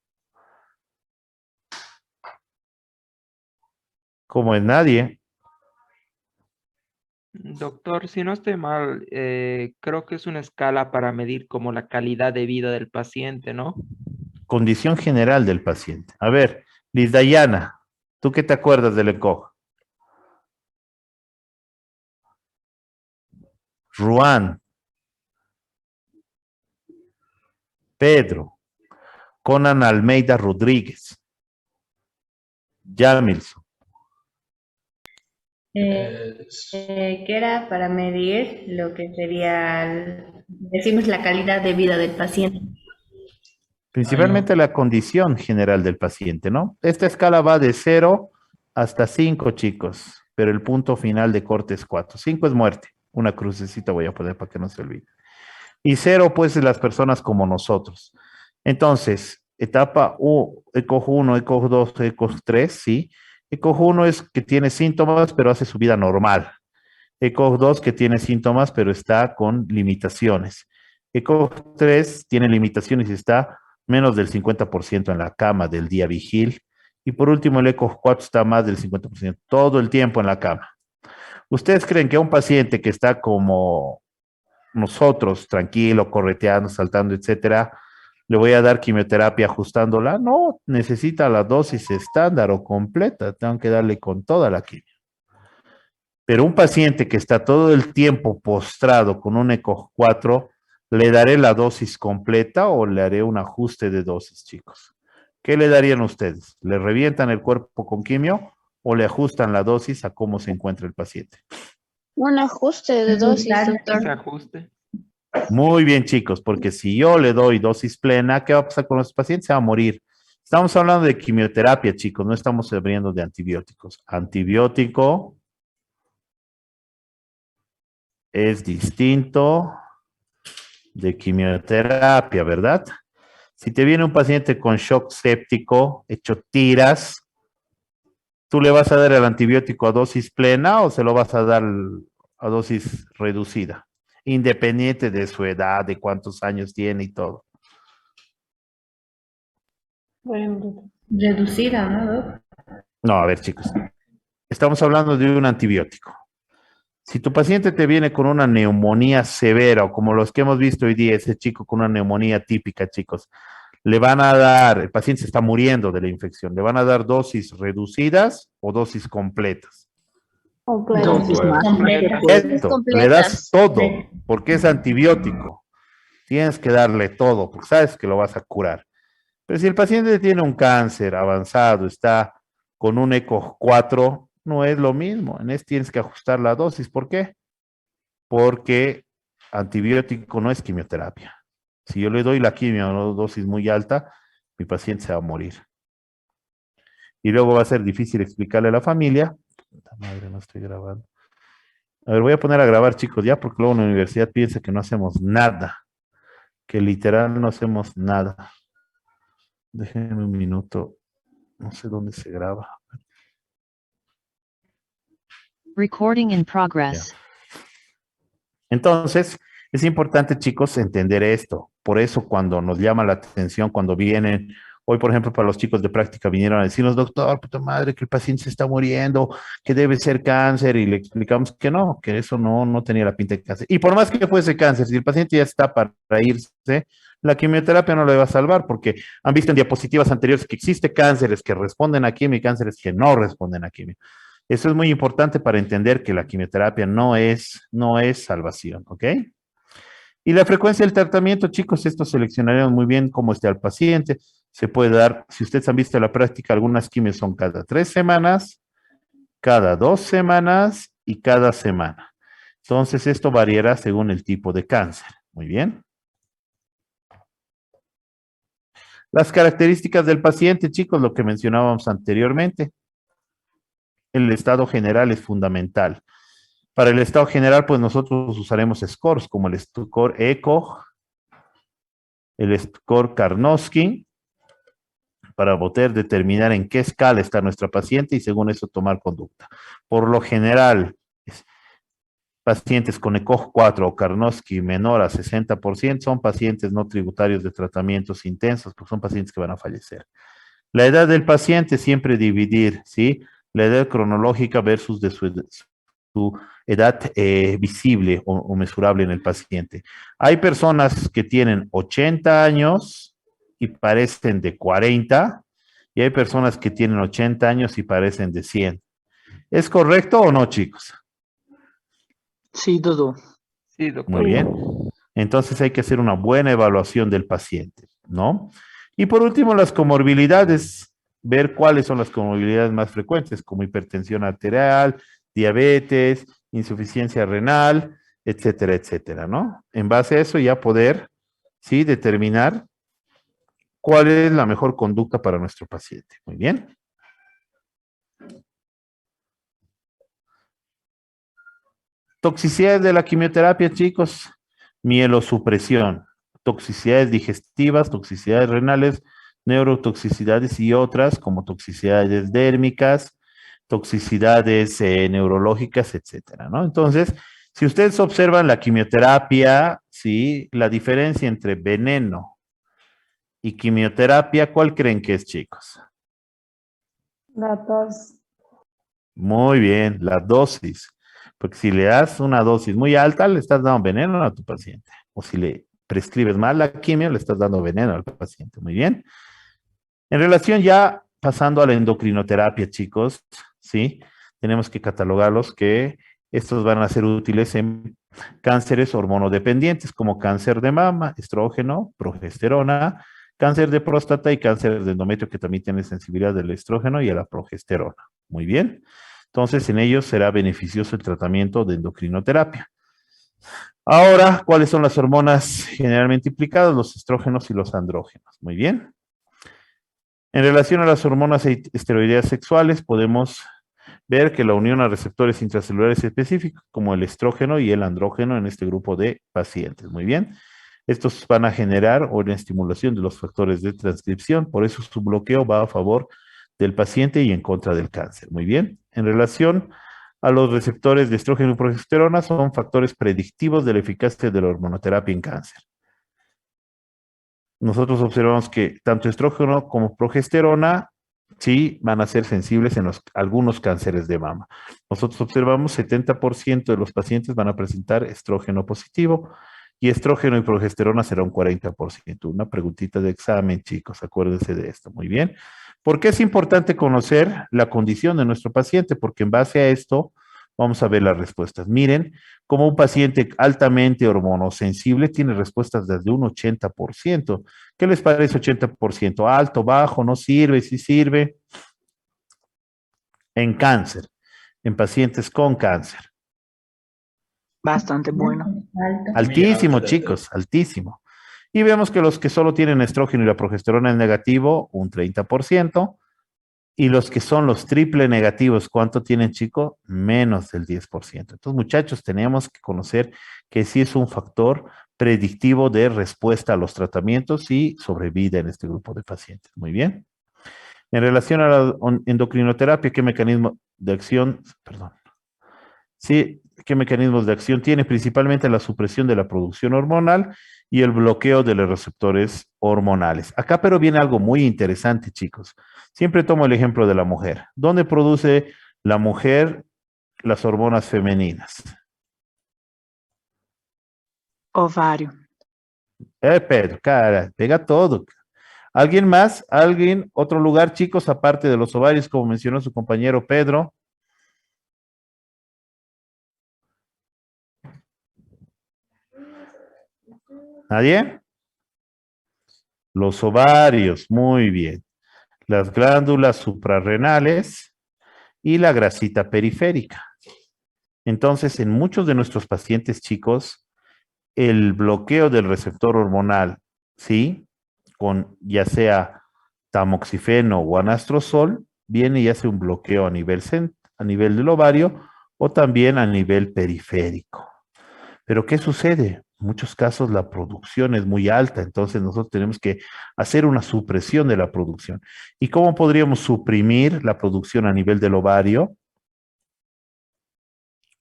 ¿Cómo es nadie? Doctor, si no estoy mal, creo que es una escala para medir como la calidad de vida del paciente, ¿no? Condición general del paciente. A ver, Liz Dayana, ¿tú qué te acuerdas del ECOG? Ruan, Pedro, Conan Almeida Rodríguez, Jamilson. Que era para medir lo que sería, decimos, la calidad de vida del paciente. Principalmente la condición general del paciente, ¿no? Esta escala va de 0 hasta 5, chicos, pero el punto final de corte es 4. 5 es muerte. Una crucecita voy a poner para que no se olvide. Y 0, pues, es las personas como nosotros. Entonces, etapa U, ECOG 1, ECOG 2, ECOG 3, ¿sí? ECOG 1 es que tiene síntomas, pero hace su vida normal. ECOG 2 que tiene síntomas, pero está con limitaciones. ECOG 3 tiene limitaciones y está menos del 50% en la cama del día vigil. Y por último, el ECOG 4 está más del 50%, todo el tiempo en la cama. ¿Ustedes creen que a un paciente que está como nosotros, tranquilo, correteando, saltando, etcétera, le voy a dar quimioterapia ajustándola? No, necesita la dosis estándar o completa, tengo que darle con toda la quimio. Pero un paciente que está todo el tiempo postrado con un ECOG 4, ¿le daré la dosis completa o le haré un ajuste de dosis, chicos? ¿Qué le darían ustedes? ¿Le revientan el cuerpo con quimio o le ajustan la dosis a cómo se encuentra el paciente? Un ajuste de dosis, Ajustar. Ese doctor. ajuste. Muy bien, chicos, porque si yo le doy dosis plena, ¿qué va a pasar con los pacientes? Se va a morir. Estamos hablando de quimioterapia, chicos, no estamos hablando de antibióticos. Antibiótico es distinto de quimioterapia, ¿verdad? Si te viene un paciente con shock séptico, hecho tiras, ¿tú le vas a dar el antibiótico a dosis plena o se lo vas a dar a dosis reducida? Independiente de su edad, de cuántos años tiene y todo. Bueno, Reducida, ¿no, doc? No, a ver, chicos. Estamos hablando de un antibiótico. Si tu paciente te viene con una neumonía severa o como los que hemos visto hoy día, ese chico con una neumonía típica, chicos, le van a dar, el paciente se está muriendo de la infección, le van a dar dosis reducidas o dosis completas. completo. Dosis más Completa. fuertes. Esto, le das Completas. todo, porque es antibiótico. Tienes que darle todo, porque sabes que lo vas a curar. Pero si el paciente tiene un cáncer avanzado, está con un ECOG 4, no es lo mismo. En este tienes que ajustar la dosis. ¿Por qué? Porque antibiótico no es quimioterapia. Si yo le doy la quimio a una dosis muy alta, mi paciente se va a morir. Y luego va a ser difícil explicarle a la familia. Puta madre, no estoy grabando. A ver, voy a poner a grabar, chicos, ya, porque luego en la universidad piensa que no hacemos nada. Que literal no hacemos nada. Déjenme un minuto. No sé dónde se graba. Recording in progress. Entonces, es importante, chicos, entender esto. Por eso cuando nos llama la atención, cuando vienen, hoy, por ejemplo, para los chicos de práctica vinieron a decirnos, doctor, puta madre, que el paciente se está muriendo, que debe ser cáncer, y le explicamos que no, que eso no tenía la pinta de cáncer. Y por más que fuese cáncer, si el paciente ya está para irse, la quimioterapia no le va a salvar, porque han visto en diapositivas anteriores que existe cánceres que responden a quimio y cánceres que no responden a quimio. Eso es muy importante para entender que la quimioterapia no es salvación, ¿ok? Y la frecuencia del tratamiento, chicos, esto seleccionaremos muy bien cómo esté al paciente. Se puede dar, si ustedes han visto la práctica, algunas quimios son cada 3 semanas, cada 2 semanas y cada semana. Entonces, esto variará según el tipo de cáncer. Muy bien. Las características del paciente, chicos, lo que mencionábamos anteriormente. El estado general es fundamental. Para el estado general, pues nosotros usaremos scores como el score ECOG, el score Karnofsky, para poder determinar en qué escala está nuestra paciente y según eso tomar conducta. Por lo general, pacientes con ECOG 4 o Karnofsky menor a 60% son pacientes no tributarios de tratamientos intensos, porque son pacientes que van a fallecer. La edad del paciente siempre dividir, ¿sí? La edad cronológica versus de su edad visible o mesurable en el paciente. Hay personas que tienen 80 años y parecen de 40, y hay personas que tienen 80 años y parecen de 100. ¿Es correcto o no, chicos? Sí, Dudu. Sí, doctor. Muy bien. Entonces hay que hacer una buena evaluación del paciente, ¿no? Y por último, las comorbilidades, ver cuáles son las comorbilidades más frecuentes, como hipertensión arterial, diabetes, insuficiencia renal, etcétera, etcétera, ¿no? En base a eso ya poder, sí, determinar cuál es la mejor conducta para nuestro paciente. Muy bien. Toxicidades de la quimioterapia, chicos. Mielosupresión, toxicidades digestivas, toxicidades renales, neurotoxicidades y otras como toxicidades dérmicas, toxicidades neurológicas, etcétera, ¿no? Entonces, si ustedes observan la quimioterapia, ¿sí? La diferencia entre veneno y quimioterapia, ¿cuál creen que es, chicos? La tos. Muy bien, la dosis. Porque si le das una dosis muy alta, le estás dando veneno a tu paciente. O si le prescribes mal la quimio, le estás dando veneno al paciente. Muy bien. En relación ya pasando a la endocrinoterapia, chicos, ¿sí? Tenemos que catalogarlos que estos van a ser útiles en cánceres hormonodependientes como cáncer de mama, estrógeno, progesterona, cáncer de próstata y cáncer de endometrio que también tiene sensibilidad al estrógeno y a la progesterona. Muy bien. Entonces, en ellos será beneficioso el tratamiento de endocrinoterapia. Ahora, ¿cuáles son las hormonas generalmente implicadas? Los estrógenos y los andrógenos. Muy bien. En relación a las hormonas esteroideas sexuales, podemos ver que la unión a receptores intracelulares específicos, como el estrógeno y el andrógeno en este grupo de pacientes. Muy bien. Estos van a generar una estimulación de los factores de transcripción, por eso su bloqueo va a favor del paciente y en contra del cáncer. Muy bien. En relación a los receptores de estrógeno y progesterona, son factores predictivos de la eficacia de la hormonoterapia en cáncer. Nosotros observamos que tanto estrógeno como progesterona, sí, van a ser sensibles en algunos cánceres de mama. Nosotros observamos 70% de los pacientes van a presentar estrógeno positivo y estrógeno y progesterona será un 40%. Una preguntita de examen, chicos, acuérdense de esto. Muy bien. ¿Por qué es importante conocer la condición de nuestro paciente? Porque en base a esto vamos a ver las respuestas. Miren, como un paciente altamente hormonosensible tiene respuestas desde un 80%. ¿Qué les parece 80%? Alto, bajo, no sirve, sí sirve. En cáncer, en pacientes con cáncer. Bastante bueno. Alto. Altísimo, chicos, altísimo. Y vemos que los que solo tienen estrógeno y la progesterona en negativo, un 30%. Y los que son los triple negativos, ¿cuánto tienen, chicos? Menos del 10%. Entonces, muchachos, tenemos que conocer que sí es un factor predictivo de respuesta a los tratamientos y sobrevida en este grupo de pacientes. Muy bien. En relación a la endocrinoterapia, ¿qué mecanismo de acción? Perdón. Sí, ¿qué mecanismos de acción tiene? Principalmente la supresión de la producción hormonal y el bloqueo de los receptores hormonales. Acá pero viene algo muy interesante, chicos. Siempre tomo el ejemplo de la mujer. ¿Dónde produce la mujer las hormonas femeninas? Ovario. Pedro, cara, pega todo. ¿Alguien más? ¿Alguien? ¿Otro lugar, chicos, aparte de los ovarios, como mencionó su compañero Pedro? ¿Nadie? Los ovarios, muy bien. Las glándulas suprarrenales y la grasita periférica. Entonces, en muchos de nuestros pacientes, chicos, el bloqueo del receptor hormonal, ¿sí? Con ya sea tamoxifeno o anastrozol, viene y hace un bloqueo a nivel del ovario o también a nivel periférico. Pero ¿qué sucede? En muchos casos la producción es muy alta, entonces nosotros tenemos que hacer una supresión de la producción. ¿Y cómo podríamos suprimir la producción a nivel del ovario?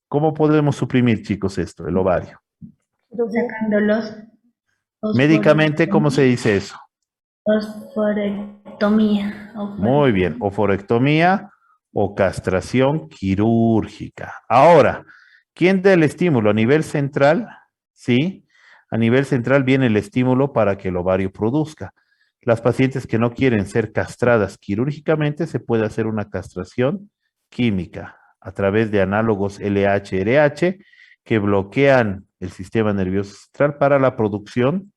¿Cómo podemos suprimir, chicos, esto, el ovario? Sacándolos. Médicamente, ¿cómo se dice eso? Fosforectomía. Muy bien, oforectomía o castración quirúrgica. Ahora, ¿quién da el estímulo? A nivel central, ¿sí? A nivel central viene el estímulo para que el ovario produzca. Las pacientes que no quieren ser castradas quirúrgicamente, se puede hacer una castración química a través de análogos LH-RH que bloquean el sistema nervioso central para la producción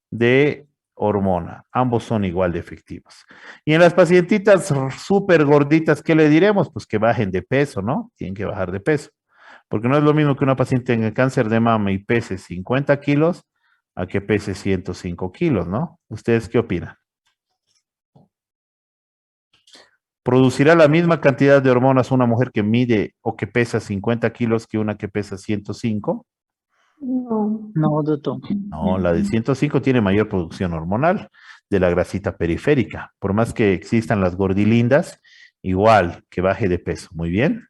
de hormona. Ambos son igual de efectivos. Y en las pacientitas súper gorditas, ¿qué le diremos? Pues que bajen de peso, ¿no? Tienen que bajar de peso. Porque no es lo mismo que una paciente tenga cáncer de mama y pese 50 kilos a que pese 105 kilos, ¿no? ¿Ustedes qué opinan? ¿Producirá la misma cantidad de hormonas una mujer que mide o que pesa 50 kilos que una que pesa 105? No. No, doctor. No, la de 105 tiene mayor producción hormonal de la grasita periférica. Por más que existan las gordilindas, igual que baje de peso. Muy bien.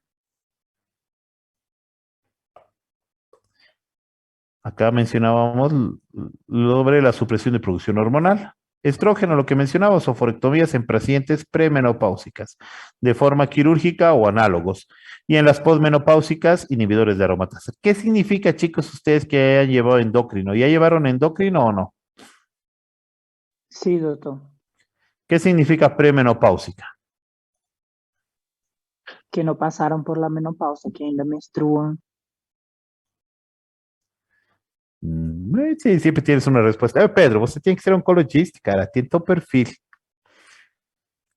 Acá mencionábamos sobre la supresión de producción hormonal. Estrógeno, lo que mencionábamos, oforectomías en pacientes premenopáusicas, de forma quirúrgica o análogos. Y en las posmenopáusicas, inhibidores de aromatasa. ¿Qué significa, chicos, ustedes que hayan llevado endocrino? ¿Ya llevaron endocrino o no? Sí, doctor. ¿Qué significa premenopáusica? Que no pasaron por la menopausa, que ainda menstruan. Sí, siempre tienes una respuesta. Pedro, você tiene que ser oncologista, cara. Tiene tu perfil.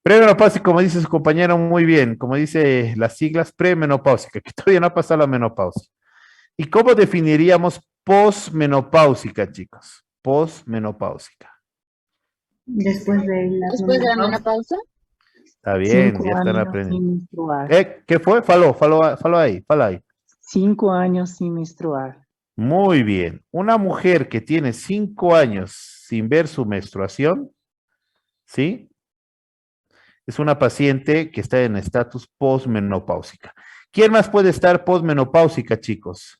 Premenopáusica, como dice su compañero, muy bien. Como dice las siglas, premenopáusica, que todavía no ha pasado la menopausia. ¿Y cómo definiríamos posmenopáusica, chicos? Posmenopáusica. Después de la Después de la menopausia. menopausa. Está bien, 5 ya están años aprendiendo. sin menstruar. ¿Qué fue? Faló ahí. 5 años sin menstruar. Muy bien. Una mujer que tiene 5 años sin ver su menstruación, ¿sí? Es una paciente que está en estatus posmenopáusica. ¿Quién más puede estar posmenopáusica, chicos?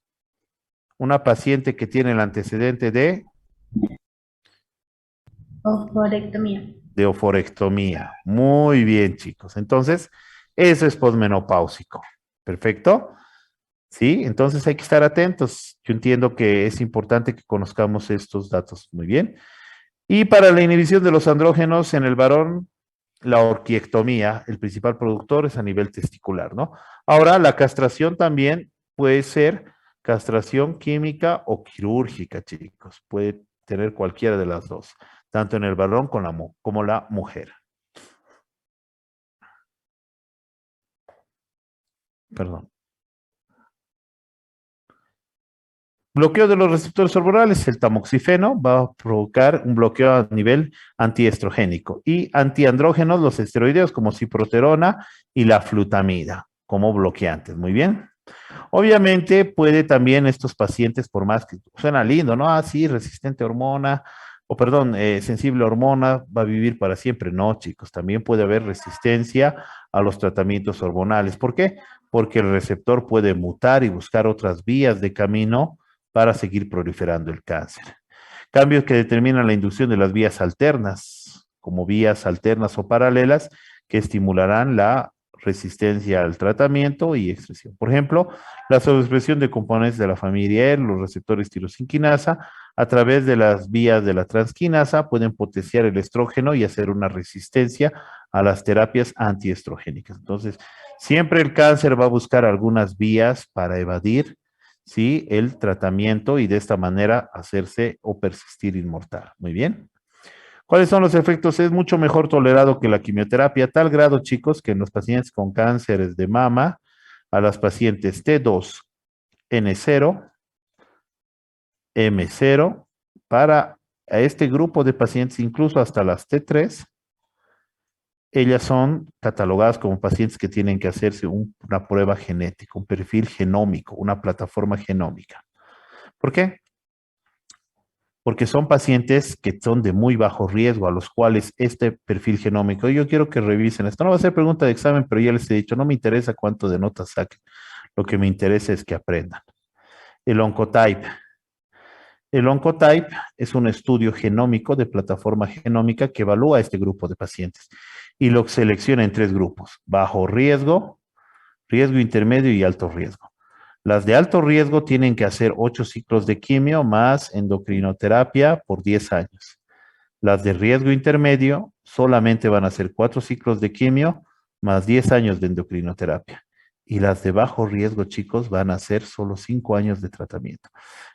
Una paciente que tiene el antecedente de Oforectomía. oforectomía. Muy bien, chicos. Entonces, eso es posmenopáusico. Perfecto. Sí, entonces hay que estar atentos. Yo entiendo que es importante que conozcamos estos datos muy bien. Y para la inhibición de los andrógenos en el varón, la orquiectomía, el principal productor es a nivel testicular, ¿no? Ahora, la castración también puede ser castración química o quirúrgica, chicos. Puede tener cualquiera de las dos, tanto en el varón como la mujer. Perdón. Bloqueo de los receptores hormonales, el tamoxifeno va a provocar un bloqueo a nivel antiestrogénico y antiandrógenos, los esteroideos como ciproterona y la flutamida como bloqueantes. Muy bien. Obviamente puede también estos pacientes, por más que suena lindo, ¿no? Ah, sí, resistente a hormona, o perdón, sensible a hormona, va a vivir para siempre. No, chicos, también puede haber resistencia a los tratamientos hormonales. ¿Por qué? Porque el receptor puede mutar y buscar otras vías de camino para seguir proliferando el cáncer. Cambios que determinan la inducción de las vías alternas, como vías alternas o paralelas, que estimularán la resistencia al tratamiento y expresión. Por ejemplo, la sobreexpresión de componentes de la familia E, los receptores tirosinquinasa, a través de las vías de la transquinasa, pueden potenciar el estrógeno y hacer una resistencia a las terapias antiestrogénicas. Entonces, siempre el cáncer va a buscar algunas vías para evadir, ¿sí?, el tratamiento y de esta manera hacerse o persistir inmortal. Muy bien. ¿Cuáles son los efectos? Es mucho mejor tolerado que la quimioterapia, a tal grado, chicos, que en los pacientes con cánceres de mama, a las pacientes T2, N0, M0, para a este grupo de pacientes, incluso hasta las T3, ellas son catalogadas como pacientes que tienen que hacerse una prueba genética, un perfil genómico, una plataforma genómica. ¿Por qué? Porque son pacientes que son de muy bajo riesgo, a los cuales este perfil genómico, yo quiero que revisen esto, no va a ser pregunta de examen, pero ya les he dicho, no me interesa cuánto de notas saquen, lo que me interesa es que aprendan. El Oncotype. El Oncotype es un estudio genómico de plataforma genómica que evalúa a este grupo de pacientes y lo selecciona en 3 grupos: bajo riesgo, riesgo intermedio y alto riesgo. Las de alto riesgo tienen que hacer 8 ciclos de quimio más endocrinoterapia por 10 años. Las de riesgo intermedio solamente van a hacer 4 ciclos de quimio más 10 años de endocrinoterapia. Y las de bajo riesgo, chicos, van a ser solo 5 años de tratamiento.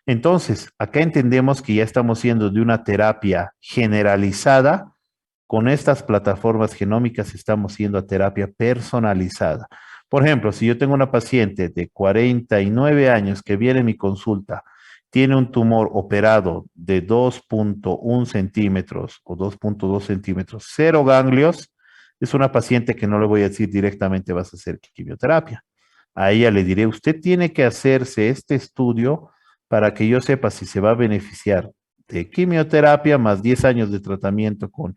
Entonces, acá entendemos que ya estamos yendo de una terapia generalizada. Con estas plataformas genómicas estamos yendo a terapia personalizada. Por ejemplo, si yo tengo una paciente de 49 años que viene a mi consulta, tiene un tumor operado de 2.1 centímetros o 2.2 centímetros, cero ganglios, es una paciente que no le voy a decir directamente vas a hacer quimioterapia. A ella le diré, usted tiene que hacerse este estudio para que yo sepa si se va a beneficiar de quimioterapia más 10 años de tratamiento con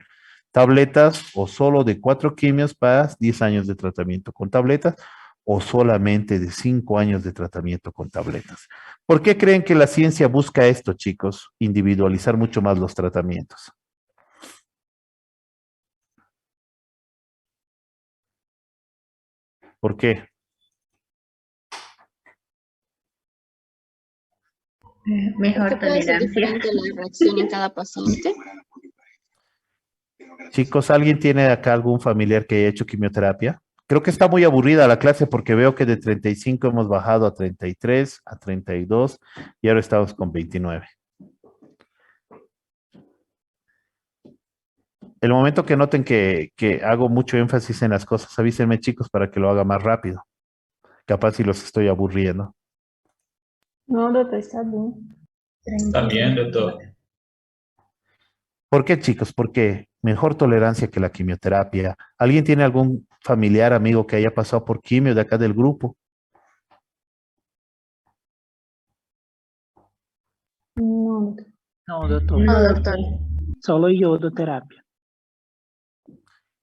tabletas o solo de 4 quimios para 10 años de tratamiento con tabletas o solamente de 5 años de tratamiento con tabletas. ¿Por qué creen que la ciencia busca esto, chicos? Individualizar mucho más los tratamientos. ¿Por qué? Mejor ¿Qué puede ser tolerancia. diferente la reacción en cada paciente? Chicos, ¿alguien tiene acá algún familiar que haya hecho quimioterapia? Creo que está muy aburrida la clase porque veo que de 35 hemos bajado a 33, a 32 y ahora estamos con 29. El momento que noten que hago mucho énfasis en las cosas, avísenme, chicos, para que lo haga más rápido. Capaz si los estoy aburriendo. No, doctor, está bien. También, doctor. ¿Por qué, chicos? Porque mejor tolerancia que la quimioterapia. ¿Alguien tiene algún familiar, amigo que haya pasado por quimio de acá del grupo? No, doctor. No, doctor. No, No, doctor. doctor. Solo iodoterapia.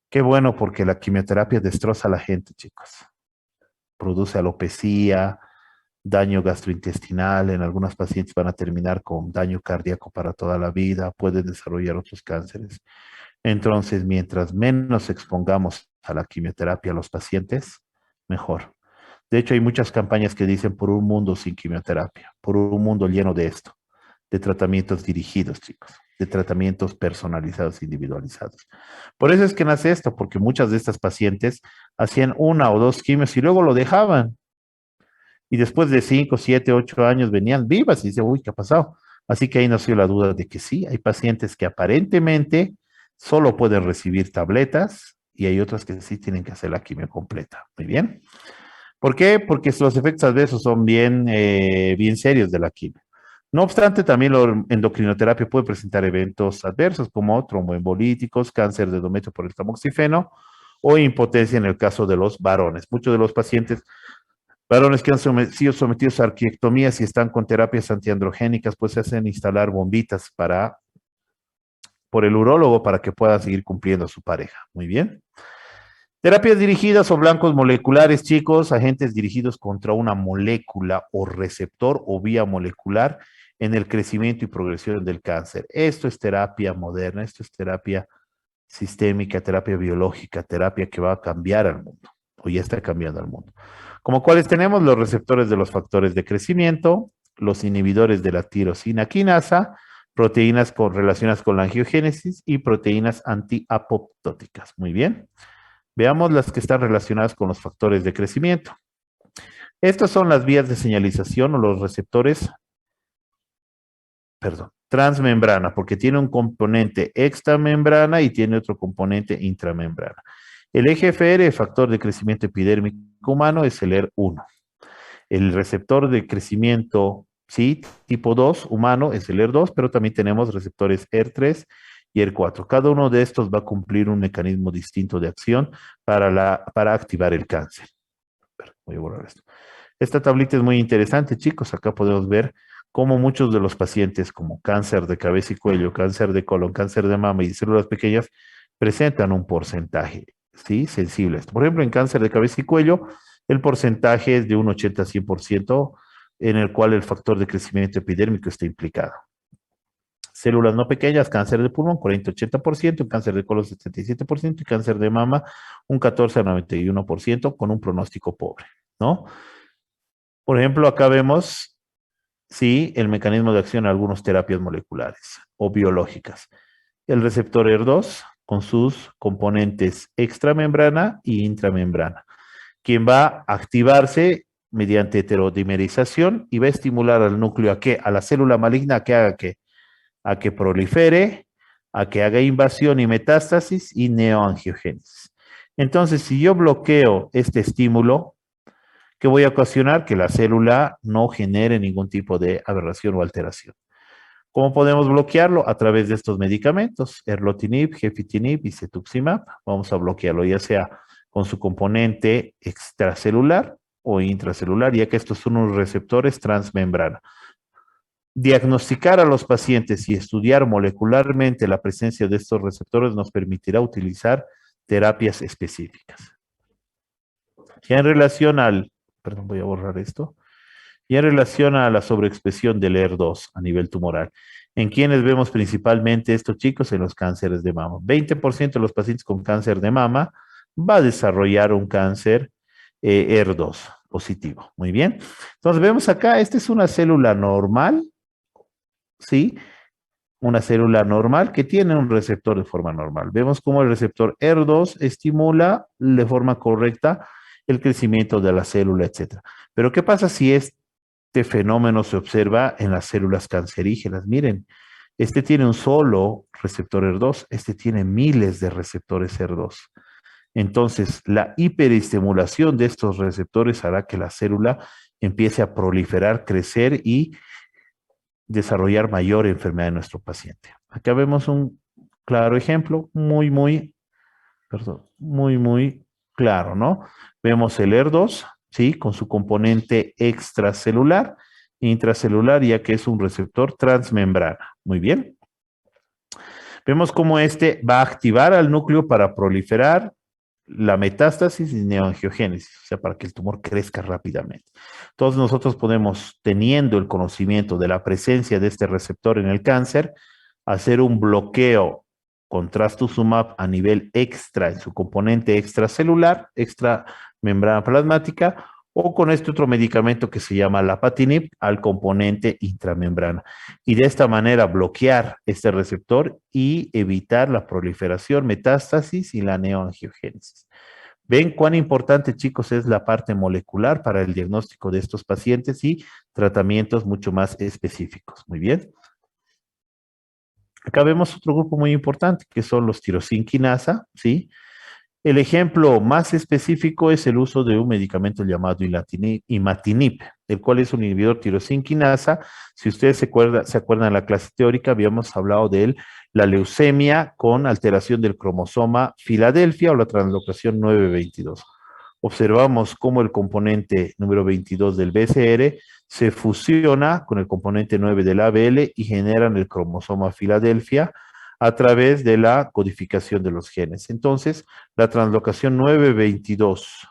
Qué bueno, porque la quimioterapia destroza a la gente, chicos. Produce alopecia, daño gastrointestinal, en algunos pacientes van a terminar con daño cardíaco para toda la vida, pueden desarrollar otros cánceres. Entonces, mientras menos expongamos a la quimioterapia a los pacientes, mejor. De hecho, hay muchas campañas que dicen por un mundo sin quimioterapia, por un mundo lleno de esto, de tratamientos dirigidos, chicos, de tratamientos personalizados, individualizados. Por eso es que nace esto, porque muchas de estas pacientes hacían 1 o 2 quimios y luego lo dejaban. Y después de 5, 7, 8 años venían vivas y dicen, uy, ¿qué ha pasado? Así que ahí nació la duda de que sí, hay pacientes que aparentemente solo pueden recibir tabletas y hay otras que sí tienen que hacer la quimio completa. Muy bien. ¿Por qué? Porque los efectos adversos son bien serios de la quimio. No obstante, también la endocrinoterapia puede presentar eventos adversos como tromboembolíticos, cáncer de endometrio por el tamoxifeno o impotencia en el caso de los varones. Muchos de los pacientes varones que han sido sometidos a arqueectomías y están con terapias antiandrogénicas, pues se hacen instalar bombitas por el urólogo para que pueda seguir cumpliendo a su pareja. Muy bien. Terapias dirigidas o blancos moleculares, chicos, agentes dirigidos contra una molécula o receptor o vía molecular en el crecimiento y progresión del cáncer. Esto es terapia moderna, esto es terapia sistémica, terapia biológica, terapia que va a cambiar al mundo, o ya está cambiando al mundo. Como cuáles tenemos los receptores de los factores de crecimiento, los inhibidores de la tirosina quinasa, proteínas relacionadas con la angiogénesis y proteínas antiapoptóticas. Muy bien. Veamos las que están relacionadas con los factores de crecimiento. Estas son las vías de señalización o los receptores, transmembrana, porque tiene un componente extramembrana y tiene otro componente intramembrana. El EGFR, el factor de crecimiento epidérmico humano, es el ER1. El receptor de crecimiento, sí, tipo 2 humano es el ER2, pero también tenemos receptores ER3 y ER4. Cada uno de estos va a cumplir un mecanismo distinto de acción para activar el cáncer. Voy a borrar esto. Esta tablita es muy interesante, chicos. Acá podemos ver cómo muchos de los pacientes como cáncer de cabeza y cuello, cáncer de colon, cáncer de mama y células pequeñas presentan un porcentaje, ¿sí? Sensible a esto. Por ejemplo, en cáncer de cabeza y cuello, el porcentaje es de un 80 a 100%, en el cual el factor de crecimiento epidérmico está implicado. Células no pequeñas, cáncer de pulmón, 40-80%, cáncer de colon, 77%, y cáncer de mama, un 14 a 91%, con un pronóstico pobre, ¿no? Por ejemplo, acá vemos, sí, el mecanismo de acción de algunas terapias moleculares o biológicas. El receptor ER2, con sus componentes extramembrana y intramembrana. quien va a activarse mediante heterodimerización y va a estimular al núcleo a que, a la célula maligna, a que haga qué, a que prolifere, a que haga invasión y metástasis y neoangiogénesis. Entonces, si yo bloqueo este estímulo, ¿qué voy a ocasionar? Que la célula no genere ningún tipo de aberración o alteración. ¿Cómo podemos bloquearlo? A través de estos medicamentos, erlotinib, gefitinib y cetuximab. Vamos a bloquearlo ya sea con su componente extracelular o intracelular, ya que estos son unos receptores transmembrana. Diagnosticar a los pacientes y estudiar molecularmente la presencia de estos receptores nos permitirá utilizar terapias específicas. Ya en relación al, perdón, voy a borrar esto. Y en relación a la sobreexpresión del ER2 a nivel tumoral, ¿en quiénes vemos principalmente estos chicos? En los cánceres de mama. 20% de los pacientes con cáncer de mama va a desarrollar un cáncer ER2 positivo. Muy bien. Entonces vemos acá, esta es una célula normal, ¿sí? Una célula normal que tiene un receptor de forma normal. Vemos cómo el receptor ER2 estimula de forma correcta el crecimiento de la célula, etc. Pero ¿qué pasa si este fenómeno se observa en las células cancerígenas? Miren, este tiene un solo receptor ER2, este tiene miles de receptores ER2. Entonces, la hiperestimulación de estos receptores hará que la célula empiece a proliferar, crecer y desarrollar mayor enfermedad en nuestro paciente. Acá vemos un claro ejemplo, muy claro, ¿no? Vemos el ER2, ¿sí? Con su componente extracelular, intracelular, ya que es un receptor transmembrana. Muy bien. Vemos cómo este va a activar al núcleo para proliferar la metástasis y neoangiogénesis, o sea, para que el tumor crezca rápidamente. Todos nosotros podemos, teniendo el conocimiento de la presencia de este receptor en el cáncer, hacer un bloqueo con trastuzumab a nivel extra, en su componente extracelular, extramembrana plasmática, o con este otro medicamento que se llama lapatinib al componente intramembrana. Y de esta manera bloquear este receptor y evitar la proliferación, metástasis y la neoangiogénesis. ¿Ven cuán importante, chicos, es la parte molecular para el diagnóstico de estos pacientes y tratamientos mucho más específicos? Muy bien. Acá vemos otro grupo muy importante, que son los tirosinquinasa, ¿sí? El ejemplo más específico es el uso de un medicamento llamado imatinib, el cual es un inhibidor tirosinquinasa. Si ustedes se acuerdan en la clase teórica, habíamos hablado de él, la leucemia con alteración del cromosoma Filadelfia o la translocación 922. Observamos cómo el componente número 22 del BCR se fusiona con el componente 9 del ABL y generan el cromosoma Filadelfia a través de la codificación de los genes. Entonces, la translocación 922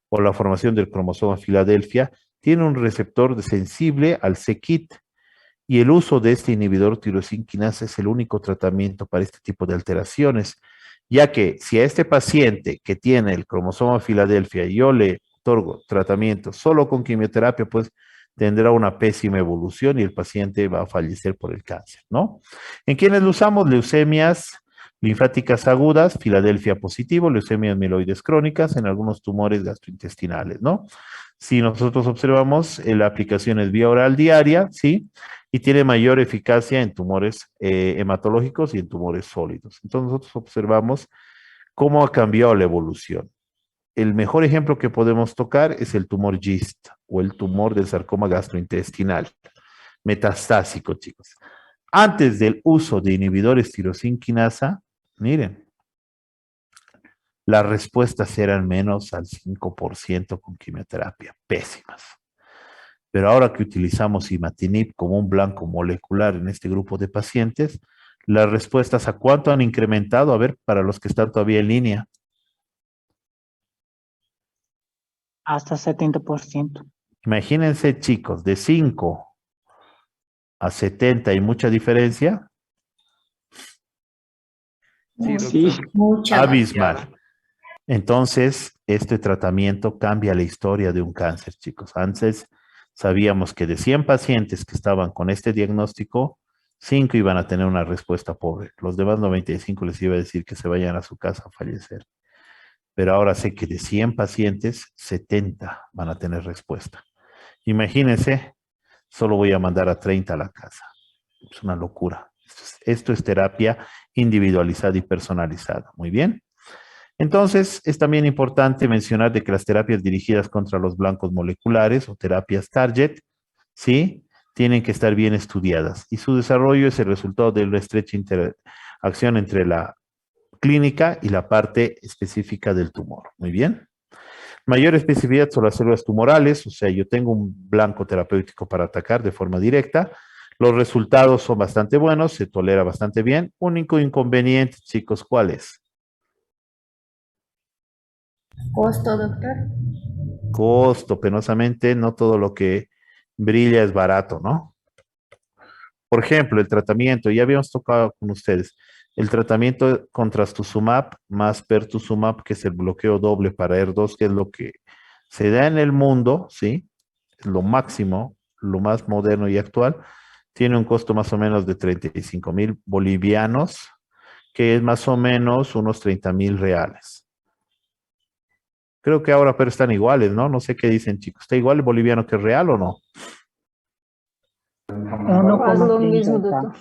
o la formación del cromosoma Filadelfia tiene un receptor sensible al c-KIT y el uso de este inhibidor tirosinquinasa es el único tratamiento para este tipo de alteraciones, ya que si a este paciente que tiene el cromosoma Filadelfia yo le otorgo tratamiento solo con quimioterapia, pues tendrá una pésima evolución y el paciente va a fallecer por el cáncer, ¿no? ¿En quiénes lo usamos? Leucemias linfáticas agudas, Filadelfia positivo, leucemias mieloides crónicas, en algunos tumores gastrointestinales, ¿no? Si nosotros observamos, la aplicación es vía oral diaria, ¿sí? Y tiene mayor eficacia en tumores hematológicos y en tumores sólidos. Entonces nosotros observamos cómo ha cambiado la evolución. El mejor ejemplo que podemos tocar es el tumor GIST o el tumor del sarcoma gastrointestinal metastásico, chicos. Antes del uso de inhibidores tirosinquinasa, miren, las respuestas eran menos al 5% con quimioterapia, pésimas. Pero ahora que utilizamos imatinib como un blanco molecular en este grupo de pacientes, las respuestas ¿a cuánto han incrementado? A ver, para los que están todavía en línea. Hasta 70%. Imagínense, chicos, de 5 a 70 hay mucha diferencia. Sí, Sí. doctor. Mucha. Abismal. Entonces, este tratamiento cambia la historia de un cáncer, chicos. Antes sabíamos que de 100 pacientes que estaban con este diagnóstico, 5 iban a tener una respuesta pobre. Los demás 95 les iba a decir que se vayan a su casa a fallecer. pero ahora sé que de 100 pacientes, 70 van a tener respuesta. Imagínense, solo voy a mandar a 30 a la casa. Es una locura. Esto es terapia individualizada y personalizada. Muy bien. Entonces, es también importante mencionar de que las terapias dirigidas contra los blancos moleculares o terapias target, ¿sí? Tienen que estar bien estudiadas y su desarrollo es el resultado de la estrecha interacción entre la clínica y la parte específica del tumor. Muy bien. Mayor especificidad sobre las células tumorales, o sea, yo tengo un blanco terapéutico para atacar de forma directa. Los resultados son bastante buenos, se tolera bastante bien. Único inconveniente, chicos, ¿cuál es? Costo, doctor. Costo, penosamente, no todo lo que brilla es barato, ¿no? Por ejemplo, el tratamiento, ya habíamos tocado con ustedes, el tratamiento con trastuzumab más pertuzumab, que es el bloqueo doble para ER2, que es lo que se da en el mundo, ¿sí? Es lo máximo, lo más moderno y actual, tiene un costo más o menos de 35.000 bolivianos, que es más o menos unos 30.000 reales. Creo que ahora pero están iguales, ¿no? No sé qué dicen, chicos. ¿Está igual el boliviano que el real o no? Quase lo 1,30 mismo, acá. doutor.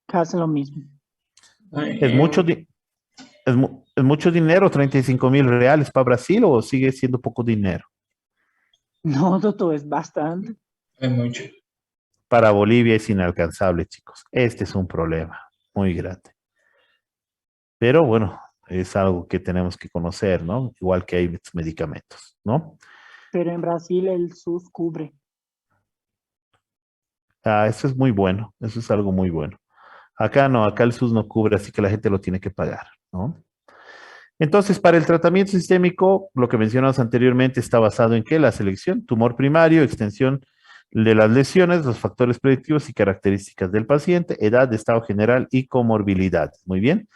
Casi lo mismo. ¿Es mucho, es mucho dinero, 35.000 reales para Brasil o sigue siendo poco dinero? No, doctor, es bastante. Es mucho. Para Bolivia es inalcanzable, chicos. Este es un problema muy grande. Pero bueno, es algo que tenemos que conocer, ¿no? Igual que hay medicamentos, ¿no? Pero en Brasil el SUS cubre. Ah, eso es muy bueno, eso es algo muy bueno. Acá no, acá el SUS no cubre, así que la gente lo tiene que pagar, ¿no? Entonces, para el tratamiento sistémico, lo que mencionamos anteriormente está basado en qué? La selección, tumor primario, extensión de las lesiones, los factores predictivos y características del paciente, edad, estado general y comorbilidad. Muy bien.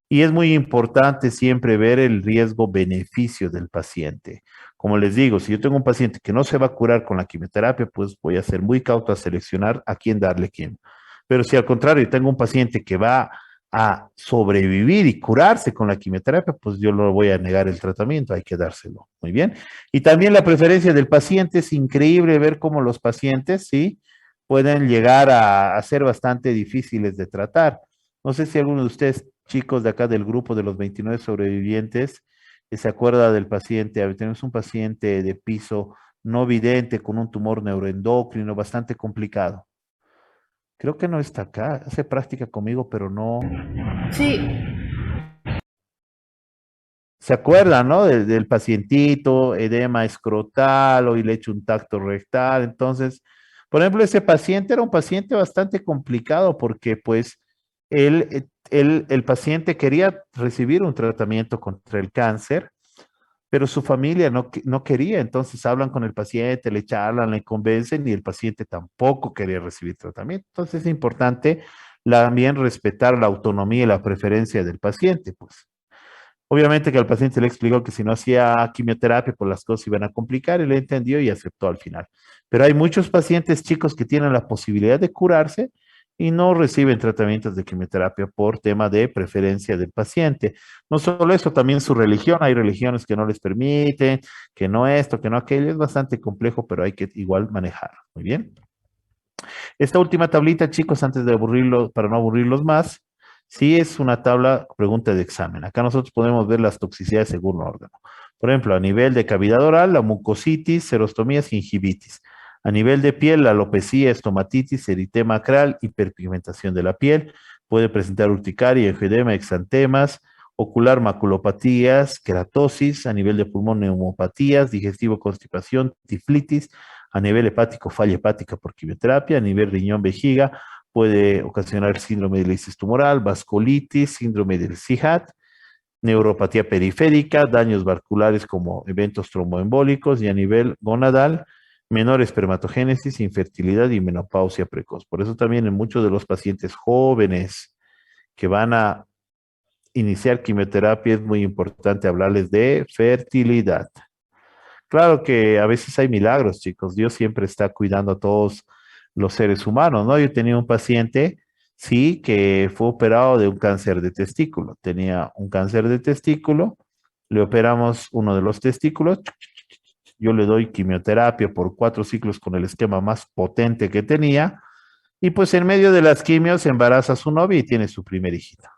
Y es muy importante siempre ver el riesgo-beneficio del paciente. Como les digo, si yo tengo un paciente que no se va a curar con la quimioterapia, pues voy a ser muy cauto a seleccionar a quién darle quimio. Pero si al contrario tengo un paciente que va a sobrevivir y curarse con la quimioterapia, pues yo no voy a negar el tratamiento, hay que dárselo. Muy bien. Y también la preferencia del paciente, es increíble ver cómo los pacientes, ¿sí? Pueden llegar a ser bastante difíciles de tratar. No sé si alguno de ustedes, chicos de acá del grupo de los 29 sobrevivientes, se acuerda del paciente. A ver, tenemos un paciente de piso no vidente con un tumor neuroendocrino bastante complicado. Creo que no está acá, hace práctica conmigo, pero no. Sí, ¿Se acuerdan, no? Del pacientito, edema escrotal, hoy le he hecho un tacto rectal. Entonces, por ejemplo, ese paciente era un paciente bastante complicado porque, pues, el paciente quería recibir un tratamiento contra el cáncer, pero su familia no quería. Entonces, hablan con el paciente, le charlan, le convencen y el paciente tampoco quería recibir tratamiento. Entonces, es importante también respetar la autonomía y la preferencia del paciente, pues. Obviamente que al paciente le explicó que si no hacía quimioterapia, pues las cosas iban a complicar y le entendió y aceptó al final. Pero hay muchos pacientes chicos que tienen la posibilidad de curarse y no reciben tratamientos de quimioterapia por tema de preferencia del paciente. No solo eso, también su religión. Hay religiones que no les permiten, que no esto, que no aquello. Es bastante complejo, pero hay que igual manejarlo. Muy bien. Esta última tablita, chicos, antes de aburrirlos, para no aburrirlos más, sí es una tabla, pregunta de examen. Acá nosotros podemos ver las toxicidades según órgano. Por ejemplo, a nivel de cavidad oral, la mucositis, serostomías, gingivitis. A nivel de piel, la alopecia, estomatitis, eritema acral, hiperpigmentación de la piel. Puede presentar urticaria, enfedema, exantemas, ocular, maculopatías, queratosis. A nivel de pulmón, neumopatías, digestivo, constipación, tiflitis. A nivel hepático, falla hepática por quimioterapia. A nivel riñón, vejiga, puede ocasionar síndrome de lisis tumoral, vasculitis, síndrome del CIHAT, neuropatía periférica, daños vasculares como eventos tromboembólicos y a nivel gonadal, menor espermatogénesis, infertilidad y menopausia precoz. Por eso también en muchos de los pacientes jóvenes que van a iniciar quimioterapia es muy importante hablarles de fertilidad. Claro que a veces hay milagros, chicos. Dios siempre está cuidando a todos los seres humanos, ¿no? Yo tenía un paciente, sí, que fue operado de un cáncer de testículo. Tenía un cáncer de testículo Le operamos uno de los testículos. Yo le doy quimioterapia por 4 ciclos con el esquema más potente que tenía. Y pues en medio de las quimios se embaraza a su novia y tiene su primer hijito.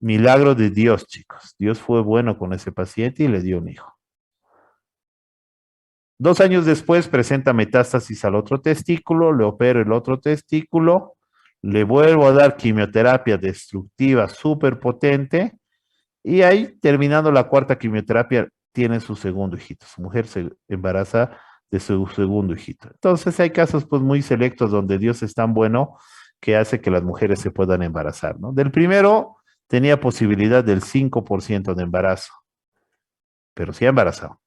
Milagro de Dios, chicos. Dios fue bueno con ese paciente y le dio un hijo. 2 años después presenta metástasis al otro testículo, le opero el otro testículo, le vuelvo a dar quimioterapia destructiva súper potente y ahí, terminando la 4ª quimioterapia, tiene su segundo hijito. Su mujer se embaraza de su segundo hijito. Entonces hay casos pues muy selectos donde Dios es tan bueno que hace que las mujeres se puedan embarazar, ¿no? Del primero tenía posibilidad del 5% de embarazo, pero sí ha embarazado.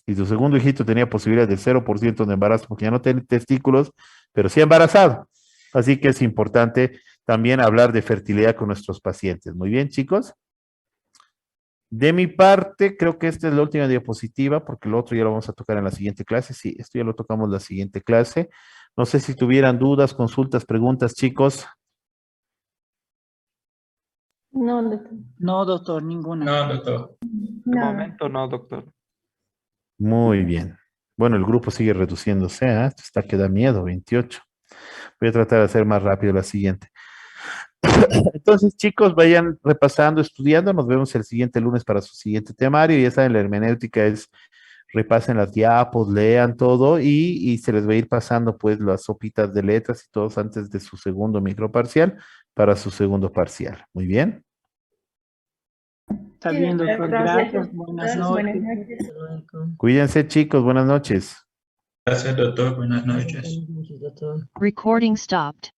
Y su segundo hijito tenía posibilidad del 0% de embarazo porque ya no tiene testículos, pero sí ha embarazado. Así que es importante también hablar de fertilidad con nuestros pacientes. Muy bien, chicos. De mi parte, creo que esta es la última diapositiva porque lo otro ya lo vamos a tocar en la siguiente clase. Sí, esto ya lo tocamos en la siguiente clase. No sé si tuvieran dudas, consultas, preguntas, chicos. No, doctor. No, doctor, ninguna. No, doctor. De Nada. momento no, doctor. Muy bien. Bueno, el grupo sigue reduciéndose, ¿eh? Esto está que da miedo, 28. Voy a tratar de hacer más rápido la siguiente. Entonces, chicos, vayan repasando, estudiando. Nos vemos el siguiente lunes para su siguiente temario. Ya saben, la hermenéutica es, repasen las diapos, lean todo y se les va a ir pasando pues las sopitas de letras y todos antes de su segundo microparcial para su segundo parcial. Muy bien. Está bien, doctor. Gracias. Buenas Buenas noches. noches. Cuídense, chicos. Buenas noches. Gracias, doctor. Buenas noches. Recording stopped.